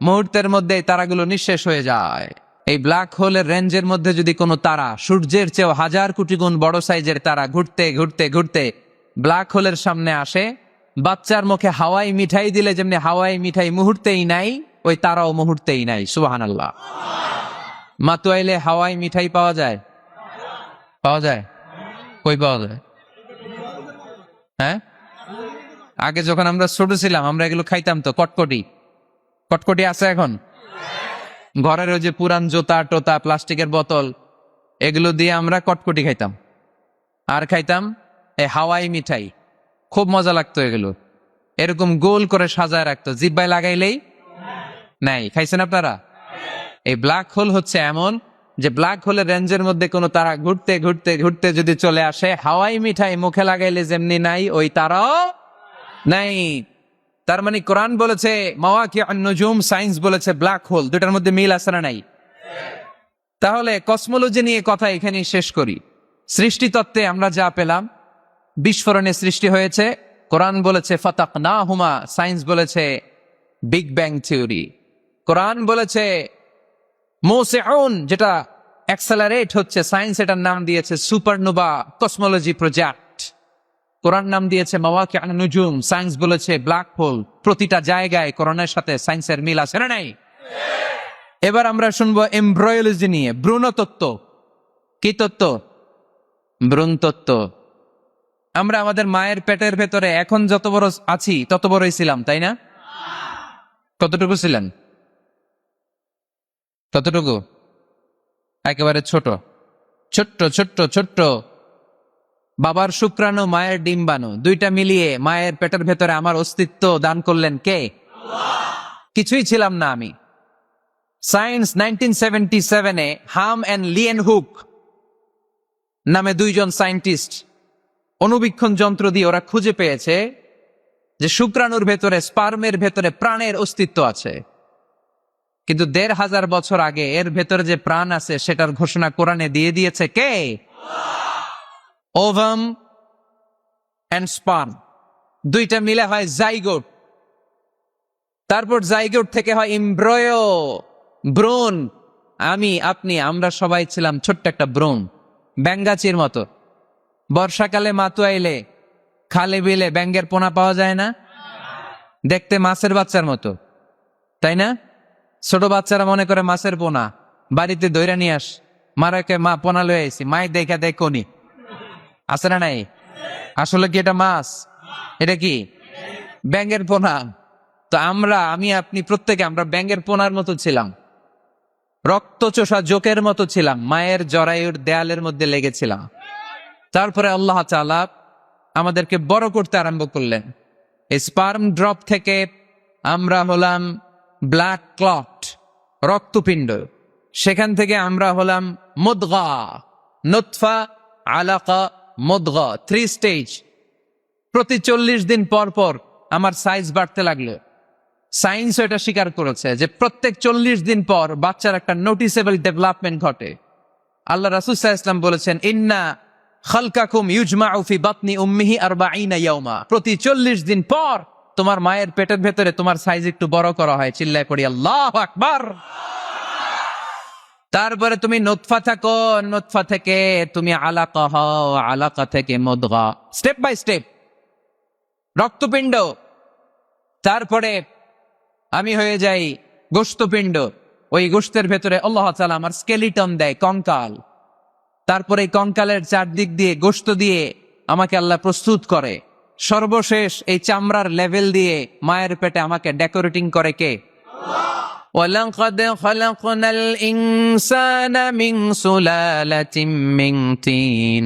মুহূর্তের মধ্যে তারাগুলো নিঃশেষ হয়ে যায়। এই ব্ল্যাক হোলের রেঞ্জের মধ্যে যদি কোনো তারা, সূর্যের চেয়েও 1000 কোটি গুণ বড় সাইজের তারা, ঘুরতে ঘুরতে ঘুরতে ব্ল্যাক হোলের সামনে আসে, বাচ্চার মুখে হাওয়াই মিঠাই দিলে যেমনি হাওয়াই মিঠাই মুহূর্তেই নাই, ওই তারাও মুহূর্তেই নাই। সুবহানাল্লাহ। মাতুয়াইলে হাওয়াই মিঠাই পাওয়া যায়? পাওয়া যায়? কই পাওয়া যায়? হ্যাঁ, আগে যখন আমরা ছোট ছিলাম আমরা এগুলো খাইতাম তো। কটকটি, কটকটি আছে এখন? ঘরের ওই যে পুরান জোতা টোতা, প্লাস্টিকের বোতল, এগুলো দিয়ে আমরা কটকটি খাইতাম। আর খাইতাম এই হাওয়াই মিঠাই, খুব মজা লাগতো। এগুলো এরকম গোল করে সাজায় রাখতো, জিব্বায় লাগাইলেই নাই। খাইছেন আপনারা? এই ব্ল্যাক হোল হচ্ছে এমন যে ব্ল্যাক হোলের রেঞ্জের মধ্যে কোনো তারা ঘুরতে ঘুরতে ঘুরতে যদি চলে আসে, হাওয়াই মিঠাই মুখে লাগাইলে যেমনি নাই, ওই তারাও নাই। তার মানে কোরআন বলেছে মাওয়াকিউন নুজুম, সায়েন্স বলেছে ব্ল্যাক হোল। দুটার মধ্যে মিল আছে না নাই? তাহলে কসমোলজি নিয়ে কথা এখানেই শেষ করি। সৃষ্টিতত্ত্বে আমরা যা পেলাম, বিস্ফোরণে সৃষ্টি হয়েছে। কোরআন বলেছে ফাতাকনাহুমা, সায়েন্স বলেছে বিগ ব্যাং থিওরি। কোরআন বলেছে মুসিউন, যেটা অ্যাক্সেলারেট হচ্ছে, সায়েন্স এটার নাম দিয়েছে সুপারনোভা কসমোলজি প্রজেক্ট। কোরআন নাম দিয়েছে মাওয়াকিআন নুজুম, সায়েন্স বলেছে ব্ল্যাক হোল। প্রতিটা জায়গায় কোরআনের সাথে সায়েন্সের মিল আছে না নাই? এবার আমরা শুনবো এমব্রয়োলজি নিয়ে, ভ্রূণতত্ত্ব। কি তত্ত্ব? ভ্রূণ তত্ত্ব। আমরা আমাদের মায়ের পেটের ভেতরে এখন যত বড় আছি তত বড়ই ছিলাম, তাই না? কতটুকু ছিলেন? ততটুকু, একেবারে ছোট ছোট্ট ছোট্ট ছোট্ট। বাবার শুক্রাণু, মায়ের ডিম্বাণু, দুইটা মিলিয়ে মায়ের পেটের ভেতরে আমার অস্তিত্ব দান করলেন কে? কিছুই ছিলাম না আমি। সায়েন্স 1977-এ হাম অ্যান্ড লিয়েন হুক নামে দুইজন সায়েন্টিস্ট অনুবীক্ষণ যন্ত্র দিয়ে ওরা খুঁজে পেয়েছে যে শুক্রাণুর ভেতরে, স্পার্মের ভেতরে প্রাণের অস্তিত্ব আছে। কিন্তু ১৫০০ বছর আগে এর ভেতরে যে প্রাণ আছে সেটার ঘোষণা কোরআনে দিয়ে দিয়েছে কে? ওভাম অ্যান্ড স্পার্ম দুইটা মিলে হয় জাইগোট। তারপর জাইগোট থেকে হয় এমব্রয়ো, ভ্রূণ। আমি, আপনি, আমরা সবাই ছিলাম ছোট্ট একটা ভ্রূণ, ব্যাঙ্গাচির মতো। বর্ষাকালে মাতুয়াইলে খালে বিলে ব্যাঙ্গের পোনা পাওয়া যায় না? দেখতে মাছের বাচ্চার মতো, তাই না? ছোট বাচ্চারা মনে করে মাছের পোনা, বাড়িতে দইরা নিয়ে আস, মারাকে মা পোনা লয়ে আইছি, মাই দেখা দেখ কোনি আছে না নাই? আসলে কি এটা মাছ? এটা কি ব্যাঙ্গের পোনা? তো আমরা, আমি, আপনি, প্রত্যেকে আমরা ব্যাঙ্গের পোনার মতো ছিলাম, রক্তচোষা জোকের মতো ছিলাম, মায়ের জরায়ুর দেয়ালের মধ্যে লেগেছিলাম। তারপরে আল্লাহ তাআলা আমাদেরকে বড় করতে আরম্ভ করলেন। এই স্পার্ম ড্রপ থেকে আমরা হলাম ব্লাড ক্লট, রক্তপিণ্ড। সেখান থেকে আমরা হলাম মুদগা, নুতফা, আলাকা, মুদগা, 3 স্টেজ। প্রতি 40 দিন পর পর আমার সাইজ বাড়তে লাগলো। সায়েন্স এটা স্বীকার করেছে যে প্রত্যেক 40 দিন পর বাচ্চার একটা নোটিসেবল ডেভেলপমেন্ট ঘটে। আল্লাহ রাসূল সাল্লাল্লাহু আলাইহি ওয়াসাল্লাম বলেছেন, ইন্না খালকাকুম ইউজমাউ ফি বাতনি উম্মিহি 40 ইয়াওমা। প্রতি 40 দিন পর তোমার মায়ের পেটের ভেতরে তোমার সাইজ একটু বড় করা হয়। চিল্লায় পড়ি আল্লাহু আকবার। তারপরে তুমি নুতফা থাকো, নুতফা থেকে তুমি আলাকা হও, আলাকা থেকে মুদগা, স্টেপ বাই স্টেপ রক্তপিণ্ড। তারপরে আমি হয়ে যাই গোশতপিণ্ড। ওই গোশতের ভেতরে আল্লাহ তাআলা আমার স্কেলিটন দেয়, কঙ্কাল। তারপরে এই কঙ্কালের চারদিক দিয়ে গোশত দিয়ে আমাকে আল্লাহ প্রস্তুত করে। সর্বশেষ এই চামড়ার লেভেল দিয়ে মায়ের পেটে আমাকে ডেকোরেটিং করে কে? ওয়ালাকাদ খালাকনাল ইনসানা মিন সুলালাতিন মিন তিন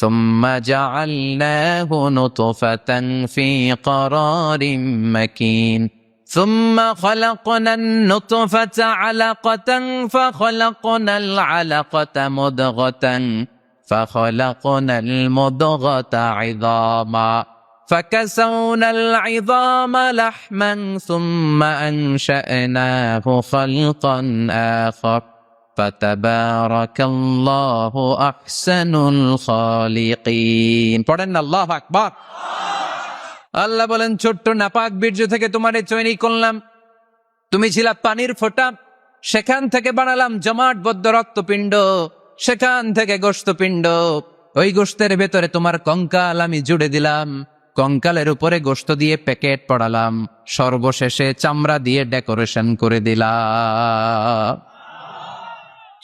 সুম্মা জাআলনাহু নুতফাতান ফি ক্বারারিম মাকিন ثم خلقنا النطفة علقة فخلقنا العلقة مضغة فخلقنا المضغة عظاما فكسونا العظام لحما ثم أنشأناه خلقا آخر فتبارك الله أحسن الخالقين. পড়েন আল্লাহু আকবার। আল্লাহ বলেন, ছোট্ট নাপাক বীর্য থেকে তোমারে তৈরি করলাম। তুমি ছিলা পানির ফোঁটা, সেখান থেকে বানালাম জমাটবদ্ধ রক্তপিণ্ড, সেখান থেকে গোশতপিণ্ড। ওই গোশতের ভেতরে তোমার কঙ্কাল আমি জুড়ে দিলাম, কঙ্কালের উপরে গোশত দিয়ে প্যাকেট পড়ালাম, সর্বশেষে চামড়া দিয়ে ডেকোরেশন করে দিলাম।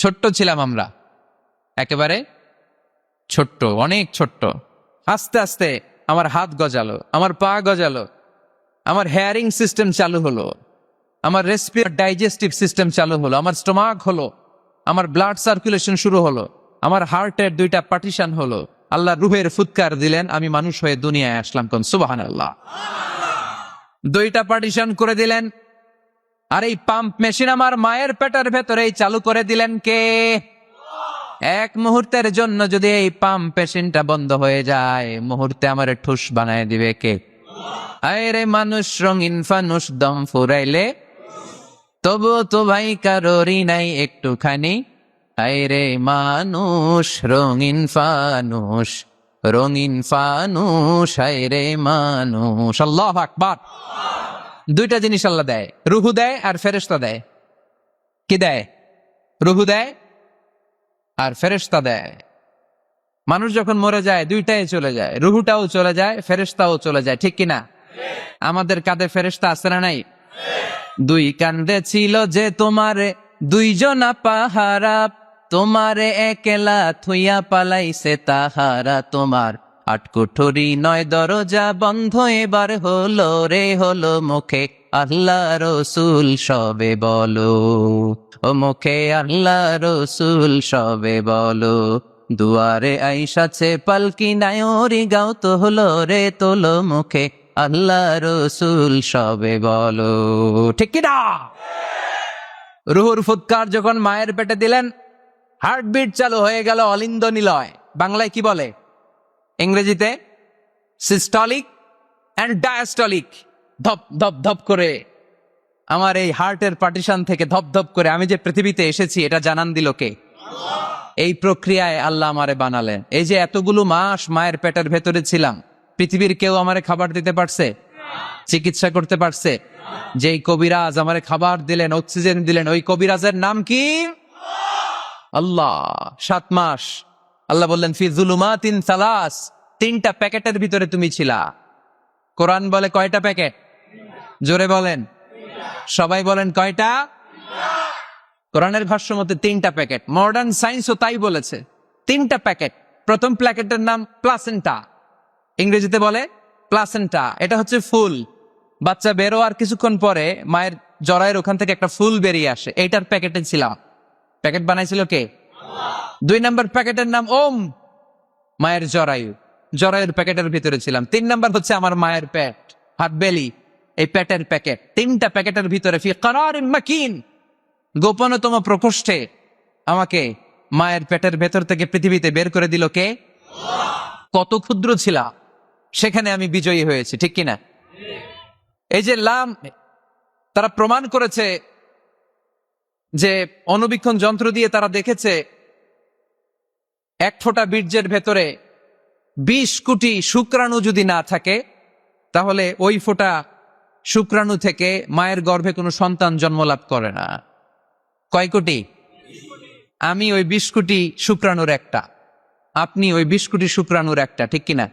ছোট্ট ছিলাম আমরা, একেবারে ছোট্ট, অনেক ছোট্ট। আস্তে আস্তে আমার হাত গজালো, আমার পা গজালো, আমার হেয়ারিং সিস্টেম চালু হলো, আমার ডাইজেস্টিভ সিস্টেম চালু হলো, আমার স্টোমাক হলো, আমার ব্লাড সার্কুলেশন শুরু হলো, আমার হার্টের 2টা পার্টিশন হলো। আল্লাহ রুহের ফুৎকার দিলেন, আমি মানুষ হয়ে দুনিয়ায় আসলাম। কোন সুবহানাল্লাহ। 2টা পার্টিশন করে দিলেন। আর এই পাম্প মেশিন আমার মায়ের পেটের ভেতরেই চালু করে দিলেন কে? এক মুহূর্তের জন্য যদি এই পাম্প মেশিনটা বন্ধ হয়ে যায়, মুহূর্তে আমার ঠুস বানায় দিবে কে? আরে মানুষ রঙিন ফানুষ, দম ফুরাইলে তবু তো ভাই কারোরই নাই একটুখানি। আরে মানুষ রঙিন ফানুষ, রঙিন ফানুষ, আরে মানুষ। আল্লাহু আকবার। দুইটা জিনিস আল্লাহ দেয়, রুহু দেয় আর ফেরেশতা দেয়। কি দেয়? রুহু দেয় আর ফেরেশতা দেয়। মানুষ যখন মরে যায় দুইটাই চলে যায়, রুহুটাও চলে যায়, ফেরেশতাও চলে যায়, ঠিক কিনা? আমাদের কাঁধে ফেরেশতা আছে না নাই? দুই কান্দে ছিল যে তোমারে দুইজনা পাহারা, তোমারে একলা থুইয়া পালাইছে তাহারা, তোমার আটকুঠুরি নয় দরজা বন্ধ এবার হলো রে হলো, মুখে আল্লাহ রসুল সবে বলো, ও মুখে আল্লাহ রসুল সবে বলো, দুয়ারে আইসাছে পালকি নায়রি গাও তো হলো রে তোলো, মুখে আল্লাহ রসুল সবে বলো, ঠিক কিনা? রুহুর ফুৎকার যখন মায়ের পেটে দিলেন, হার্টবিট চালু হয়ে গেল, অলিন্দ নিলয়। বাংলায় কি বলে? ইংরেজিতে সিস্টলিক অ্যান্ড ডায়াস্টলিক। ধপ ধপ ধপ করে আমার এই হার্টের পার্টিশন থেকে ধপ ধপ করে আমি যে পৃথিবীতে এসেছি এটা জানান দিল কে? এই প্রক্রিয়ায় আল্লাহ আমারে বানালেন। এই যে এতগুলো মাস মায়ের পেটের ভেতরে ছিলাম, পৃথিবীর কেউ আমারে খাবার দিতে পারছে? চিকিৎসা করতে পারছে? যেই কবিরাজ আমারে খাবার দিলেন, অক্সিজেন দিলেন, ওই কবিরাজের নাম কি? আল্লাহ। 7 মাস আল্লাহ বললেন ফি যুলুমাতিন সালাস, 3টা প্যাকেটের ভিতরে তুমি ছিলা। কোরআন বলে কয়টা প্যাকেট? জোরে বলেন, সবাই বলেন কয়টা? কোরআনের ভাষ্য মতে 3টা প্যাকেট। মডার্ন সায়েন্সও তাই বলেছে, 3টা প্যাকেট। প্রথম প্যাকেটের নাম প্লাসেন্টা, ইংরেজিতে বলে প্লাসেন্টা। এটা হচ্ছে ফুল। বাচ্চা বেরো আর কিছুক্ষণ পরে মায়ের জরায়ের ওখান থেকে একটা ফুল বেরিয়ে আসে, এইটার প্যাকেটে ছিলাম। প্যাকেট বানাইছিল কে? 2 নম্বর প্যাকেটের নাম ওম, মায়ের জরায়ু, জরায়ুর প্যাকেটের ভিতরে ছিলাম। 3 নম্বর হচ্ছে আমার মায়ের পেট, হাত বেলি, এই পেটের প্যাকেট। 3টা প্যাকেটের ভিতরে ফি করারিন মাকিন, গোপনতম প্রকোষ্ঠে আমাকে মায়ের পেটের ভেতর থেকে পৃথিবীতে বের করে দিল কে? কত ক্ষুদ্র ছিলা, সেখানে আমি বিজয়ী হয়েছি, ঠিক কিনা? এই যে লাম, তারা প্রমাণ করেছে যে অণুবীক্ষণ যন্ত্র দিয়ে তারা দেখেছে 1 ফোঁটা বীর্যের ভেতরে 20 কোটি শুক্রাণু যদি না থাকে, তাহলে ওই ফোঁটা শুক্রাণু থেকে মায়ের গর্ভে কোনো সন্তান জন্মলাভ করে না। কয় কোটি? আমি ওই 20 কোটি শুক্রাণুর একটা, আপনি ওই 20 কোটি শুক্রাণুর একটা, ঠিক কিনা?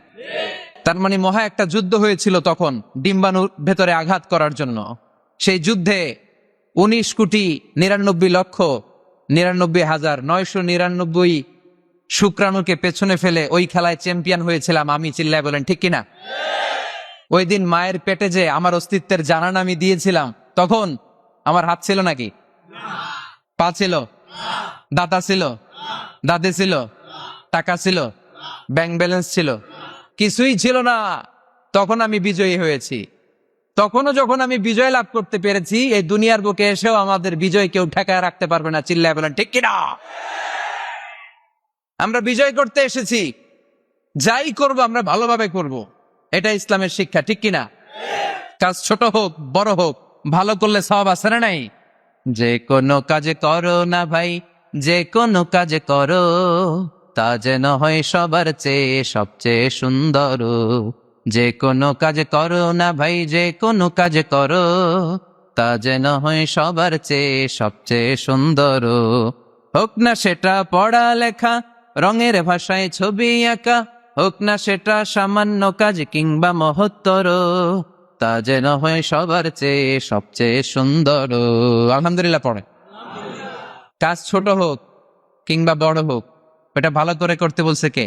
তার মানে মহা একটা যুদ্ধ হয়েছিল তখন ডিম্বাণুর ভেতরে আঘাত করার জন্য। সেই যুদ্ধে 19,99,99,999 শুক্রাণুকে পেছনে ফেলে ওই খেলায় চ্যাম্পিয়ন হয়েছিলাম আমি, চিল্লায় বলেন ঠিক কিনা? ওই দিন মায়ের পেটে যে আমার অস্তিত্বের জানান আমি দিয়েছিলাম, তখন আমার হাত ছিল নাকি? পা ছিল? দাঁতা ছিল? দাঁতে ছিল? টাকা ছিল? ব্যাংক ব্যালেন্স ছিল? কিছুই ছিল না। তখন আমি বিজয়ী হয়েছি। তখনও যখন আমি বিজয় লাভ করতে পেরেছি, এই দুনিয়ার বুকে এসেও আমাদের বিজয় কেউ ঠেকায় রাখতে পারবে না, চিল্লায় বলেন ঠিক কিনা? আমরা বিজয় করতে এসেছি, যাই করব আমরা ভালোভাবে করব, এটা ইসলামের শিক্ষা, ঠিক কিনা? কাজ ছোট হোক বড় হোক, ভালো করলে সওয়াব আছে না নাই? যে কোনো কাজে করো না ভাই, যে কোনো কাজে করো, তা যেন হয় সবার চেয়ে সবচেয়ে সুন্দর। যে কোনো কাজে করো না ভাই, যে কোনো কাজে করো, তা যেন হয় সবার চেয়ে সবচেয়ে সুন্দর। হোক না সেটা পড়া লেখা, রঙের ভাষায় ছবি আঁকা, হোক না সেটা সামান্য কাজ কিংবা মহত্তর, তা যেন হয় সবার চেয়ে সবচেয়ে সুন্দর। আলহামদুলিল্লাহ পড়ে। কাজ ছোট হোক কিংবা বড় হোক, এটা ভালো করে করতে বলছে কে?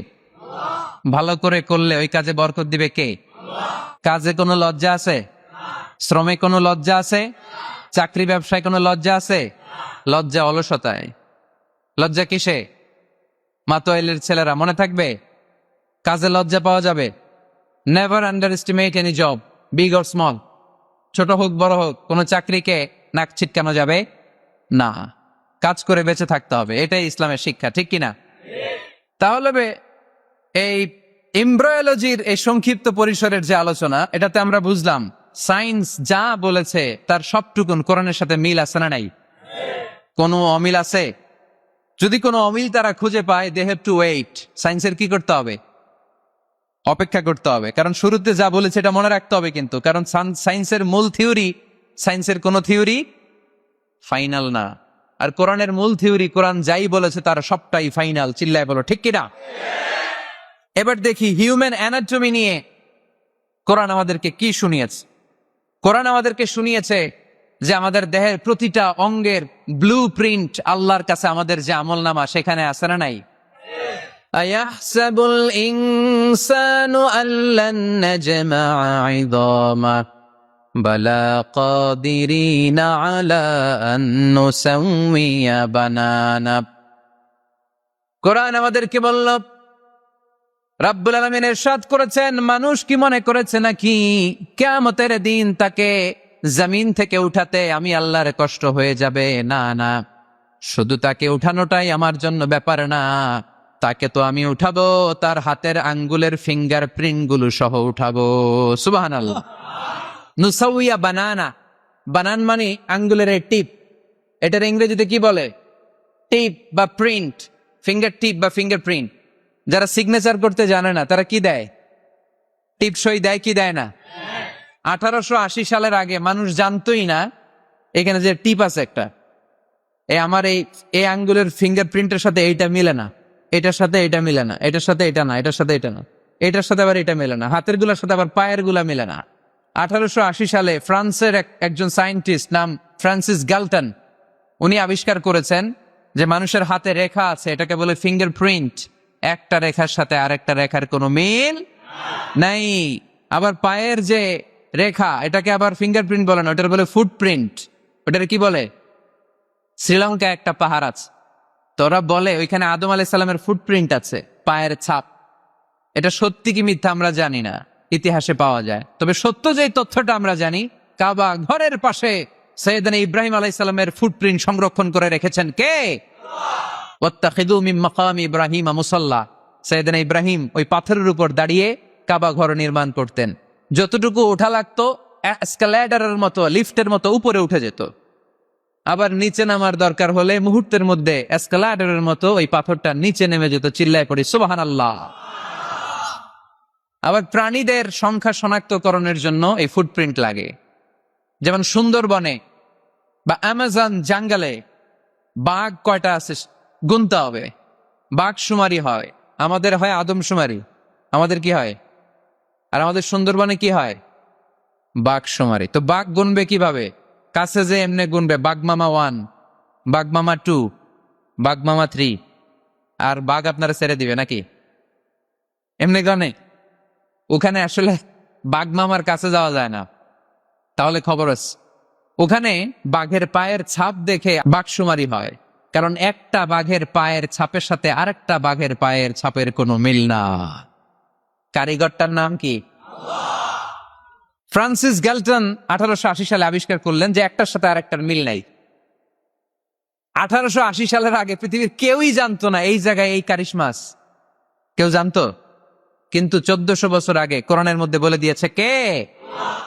ভালো করে করলে ওই কাজে বরকত দিবে কে? কাজে কোনো লজ্জা আছে? শ্রমে কোনো লজ্জা আছে? চাকরি ব্যবসায় কোনো লজ্জা আছে? লজ্জা অলসতায়। লজ্জা কিসে? মাতোয়াইলের ছেলেরা মনে থাকবে, কাজে লজ্জা পাওয়া যাবে। Never under estimate any job, big or small. ছোট হোক বড় হোক, কোনো চাকরিকে নাক ছিটকানো যাবে না। কাজ করে বেঁচে থাকতে হবে, এটাই ইসলামের শিক্ষা, ঠিক কিনা? তাহলে এই এমব্রায়োলজির এই সংক্ষিপ্ত পরিসরের যে আলোচনা, এটাতে আমরা বুঝলাম সায়েন্স যা বলেছে তার সবটুকুন কোরআনের সাথে মিল আছে না নাই? কোনো অমিল আছে? যদি কোনো অমিল তারা খুঁজে পায়, দে হ্যাভ টু ওয়েট। সায়েন্সের কি করতে হবে? অপেক্ষা করতে হবে, কারণ শুরুতে যা বলেছে এটা মনে রাখতে হবে কিন্তু, কারণ সায়েন্সের মূল থিওরি, সায়েন্সের কোনো থিওরি ফাইনাল না। আর কোরআনের মূল থিওরি, কোরআন যাই বলেছে তার সবটাই ফাইনাল। চিল্লায় বলো ঠিক কিনা? এবার দেখি হিউম্যান অ্যানাটমি নিয়ে কোরআন আমাদেরকে কি শুনিয়েছে। কোরআন আমাদেরকে শুনিয়েছে যে আমাদের দেহের প্রতিটা অঙ্গের ব্লু প্রিন্ট আল্লাহর কাছে আমাদের যে আমলনামা সেখানে আছে না নাই? আয়াহসাবুল ইনসানু আল্লান নাজমা'a 'ইযামা বালা কাদিরিনা আলা আন নুসাউইয়া বানানা। কোরআন আমাদেরকে বলল, রাব্বুল আলামিন ইরশাদ করেছেন, মানুষ কি মনে করেছে নাকি কিয়ামতের দিন তাকে জমিন থেকে উঠাতে আমি আল্লাহর কষ্ট হয়ে যাবে? না না, শুধু তাকে উঠানোটাই আমার জন্য ব্যাপার না, তাকে তো আমি উঠাবো তার হাতের আঙ্গুলের ফিঙ্গার প্রিন্ট গুলো সহ উঠাবো। সুবহানাল্লাহ। নুসাউইয়া বানানা, বানান মানে আঙ্গুলের টিপ, এটার ইংরেজিতে কি বলে? টিপ বা প্রিন্ট, ফিঙ্গার টিপ বা ফিঙ্গার প্রিন্ট। যারা সিগনেচার করতে জানে না তারা কি দেয়? টিপ সই দেয় কি দেয় না? 1880 সালের আগে মানুষ জানতোই না এখানে যে টিপ আছে একটা, আমার এই আঙ্গুলের ফিঙ্গার প্রিন্টের সাথে এইটা মিলে না, এটার সাথে এটা মিলে না, এটার সাথে এটা না, এটার সাথে এটা না, এটার সাথে আবার এটা মিলে না, হাতের গুলার সাথে আবার পায়ের গুলা মিলে না। 1880 সালে ফ্রান্সের একজন সায়েন্টিস্ট নাম ফ্রান্সিস গ্যালটন, উনি আবিষ্কার করেছেন যে মানুষের হাতে রেখা আছে, এটাকে বলে ফিঙ্গার প্রিন্ট। একটা রেখার সাথে আরেকটা রেখার কোনো মিল নাই। আবার পায়ের যে রেখা এটাকে আবার ফিঙ্গারপ্রিন্ট বলে না, ওটার বলে ফুটপ্রিন্ট। ওটার কি বলে? শ্রীলঙ্কা একটা পাহাড় আছে, তো ওরা বলে ওইখানে আদম আলাইহিস সালামের ফুটপ্রিন্ট আছে, পায়ের ছাপ। এটা সত্যি কি মিথ্যা আমরা জানি না, ইতিহাসে পাওয়া যায়। তবে সত্য যে তথ্যটা আমরা জানি, কাবা ঘরের পাশে সাইয়েদনা ইব্রাহিম আলাইহিস সালামের ফুটপ্রিন্ট সংরক্ষণ করে রেখেছেন কে? ওয়াত্তাখিযু মিন মাকামি ইব্রাহিম মুসাল্লা। সাইয়েদনা ইব্রাহিম ওই পাথরের উপর দাঁড়িয়ে কাবা ঘর নির্মাণ করতেন। যতটুকু ওঠা লাগতো এসকালেটরের মতো, লিফটের মতো উপরে উঠে যেত, আবার নিচে নামার দরকার হলে মুহূর্তের মধ্যে এসকালেটরের মতো ওই পাথরটা নিচে নেমে যেত। চিল্লায় পড়ি সুবহানাল্লাহ। আবার প্রাণীদের সংখ্যা শনাক্তকরণের জন্য এই ফুটপ্রিন্ট লাগে। যেমন সুন্দরবনে বা অ্যামাজন জঙ্গলে বাঘ কয়টা আছে গুনতে হবে, বাঘ শুমারি হয়, আমাদের হয় আদমশুমারি, আমাদের কি হয়? আর আমাদের সুন্দরবনে কি হয়? বাঘ শুমারি। তো বাঘ গুনবে কিভাবে? কাছে যে এমনি গুনবে, বাঘ মামা 1, বাঘ মামা 2, বাঘ মামা 3, আর বাঘ আপনারা ছেড়ে দিবে নাকি? এমনি গনে? ওখানে আসলে বাঘ মামার কাছে যাওয়া যায় না, তাহলে খবর আছে। ওখানে বাঘের পায়ের ছাপ দেখে বাঘ শুমারি হয়, কারণ একটা বাঘের পায়ের ছাপের সাথে আরেকটা বাঘের পায়ের ছাপের কোনো মিল না। কারিগরটার নাম কি? ফ্রান্সিস গ্যালটন 1880 সালে আবিষ্কার করলেন যে একটার সাথে আরেকটার মিল নাই। 1880 সালের আগে পৃথিবীর কেউই জানতো না এই জায়গায় এই কারিশমা আছে। কেউ জানতো? কিন্তু 1400 বছর আগে কোরআনের মধ্যে বলে দিয়েছে কে?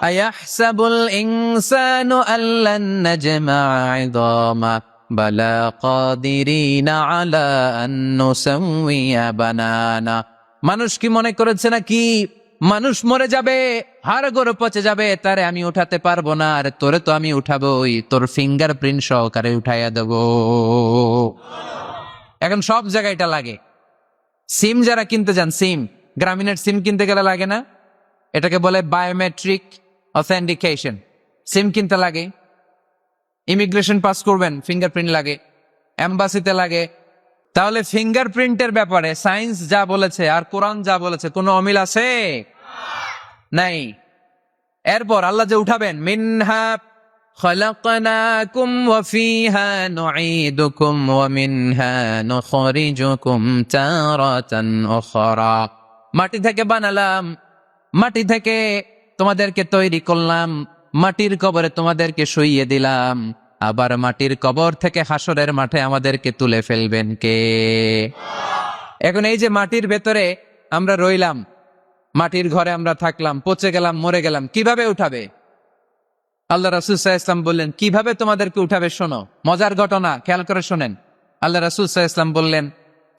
আয়াহসাবুল ইনসানু আল্লান নাজমা'a 'ইযামা বালা কাদিরিনা আলা আন নুসাউইয়া বানানা। মানুষ কি মনে করেছে নাকি মানুষ মরে যাবে, হাড়গোড় পচে যাবে, তারে আমি উঠাতে পারবো না? আর তোরে তো আমি উঠাবোই, তোর ফিঙ্গার প্রিন্ট সহকারে উঠাইয়া দেব। এখন সব জায়গায় এটা লাগে। সিম যারা কিনতে যান, সিম, গ্রামীণের সিম কিনতে গেলে লাগে না? এটাকে বলে বায়োমেট্রিক অথেন্টিকেশন। সিম কিনতে লাগে, ইমিগ্রেশন পাস করবেন, ফিঙ্গারপ্রিন্ট লাগে, এম্বাসিতে লাগে। তাহলে ফিঙ্গারপ্রিন্টের ব্যাপারে সায়েন্স যা বলেছে আর কোরআন যা বলেছে কোনো অমিল আছে? নাই। এরপর আল্লাহ যে উঠাবেন, মিনহা খালাকনাকুম ওয়া ফিহা নুঈদুকুম ওয়া মিনহা নুখরিজুকুম তারাতান উখরা। মাটি থেকে বানালাম, মাটি থেকে তোমাদেরকে তৈরি করলাম, মাটির কবরে তোমাদেরকে শুইয়ে দিলাম, আবার মাটির কবর থেকে হাসরের মাঠে আমাদেরকে তুলে ফেলবেন কে? এখন এই যে মাটির ভেতরে আমরা রইলাম, মাটির ঘরে আমরা থাকলাম, পচে গেলাম, মরে গেলাম, কিভাবে উঠাবে? আল্লাহ রাসূল সাল্লাল্লাহু আলাইহি ওয়াসাল্লাম বললেন কিভাবে তোমাদেরকে উঠাবে শোনো। মজার ঘটনা, খেয়াল করে শোনেন। আল্লাহ রাসূল সাল্লাল্লাহু আলাইহি ওয়াসাল্লাম বললেন,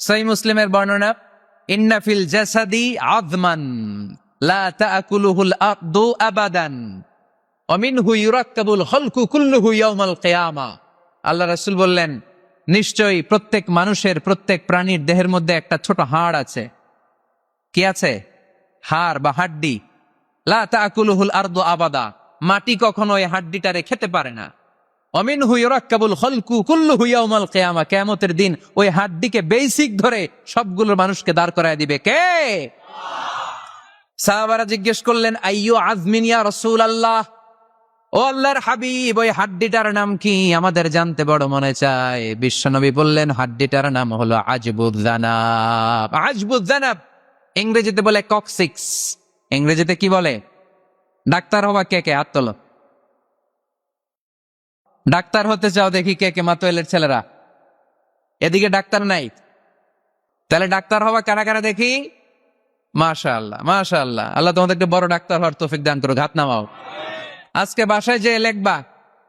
সহিহ মুসলিমের বর্ণনা, ইন্না ফিল জাসাদি আযমান লা তাআকুলুহুল আরদু আবাদান ওয়া মিনহু ইউরাক্কাবুল খালকু কুল্লুহু ইয়াউমাল কিয়ামা। আল্লাহ রাসূল বললেন, নিশ্চয়ই প্রত্যেক মানুষের, প্রত্যেক প্রাণীর দেহের মধ্যে একটা ছোট হাড় আছে। কি আছে? হাড় বা হাড্ডি। লা তাআকুলুহুল আরদু আবাদা, মাটি কখনো এই হাড্ডিটারে খেতে পারে না। ওয়া মিনহু ইউরাক্কাবুল খালকু কুল্লুহু ইয়াউমাল কিয়ামা, কিয়ামতের দিন ওই হাড্ডিকে বেসিক ধরে সবগুলো মানুষকে দাঁড় করায় দিবে কে? সাহাবারা জিজ্ঞেস করলেন, আইয়ু আযমিন ইয়া রাসূলুল্লাহ, ও আল্লাহর হাবিব, ওই হাড্ডিটার নাম কি? আমাদের জানতে বড় মনে চায়। বিশ্বনবী বললেন, হাড্ডিটার নাম হলো আজবুয জানাব। আজবুয জানাব ইংরেজিতে বলে কক্সিক্স। ইংরেজিতে কি বলে? ডাক্তার হবা কে কে? হাত তোলো। ডাক্তার হতে চাও দেখি কে কে? মাতোয়েলের ছেলেরা, এদিকে ডাক্তার নাই, তাহলে ডাক্তার হবা কারা কারা দেখি? মাশাআল্লাহ, মাশাআল্লাহ। আল্লাহ তোমাদেরকে বড় ডাক্তার হওয়ার তৌফিক দান করুক। হাত নামাও। আজকে বাসায় যে লিখবা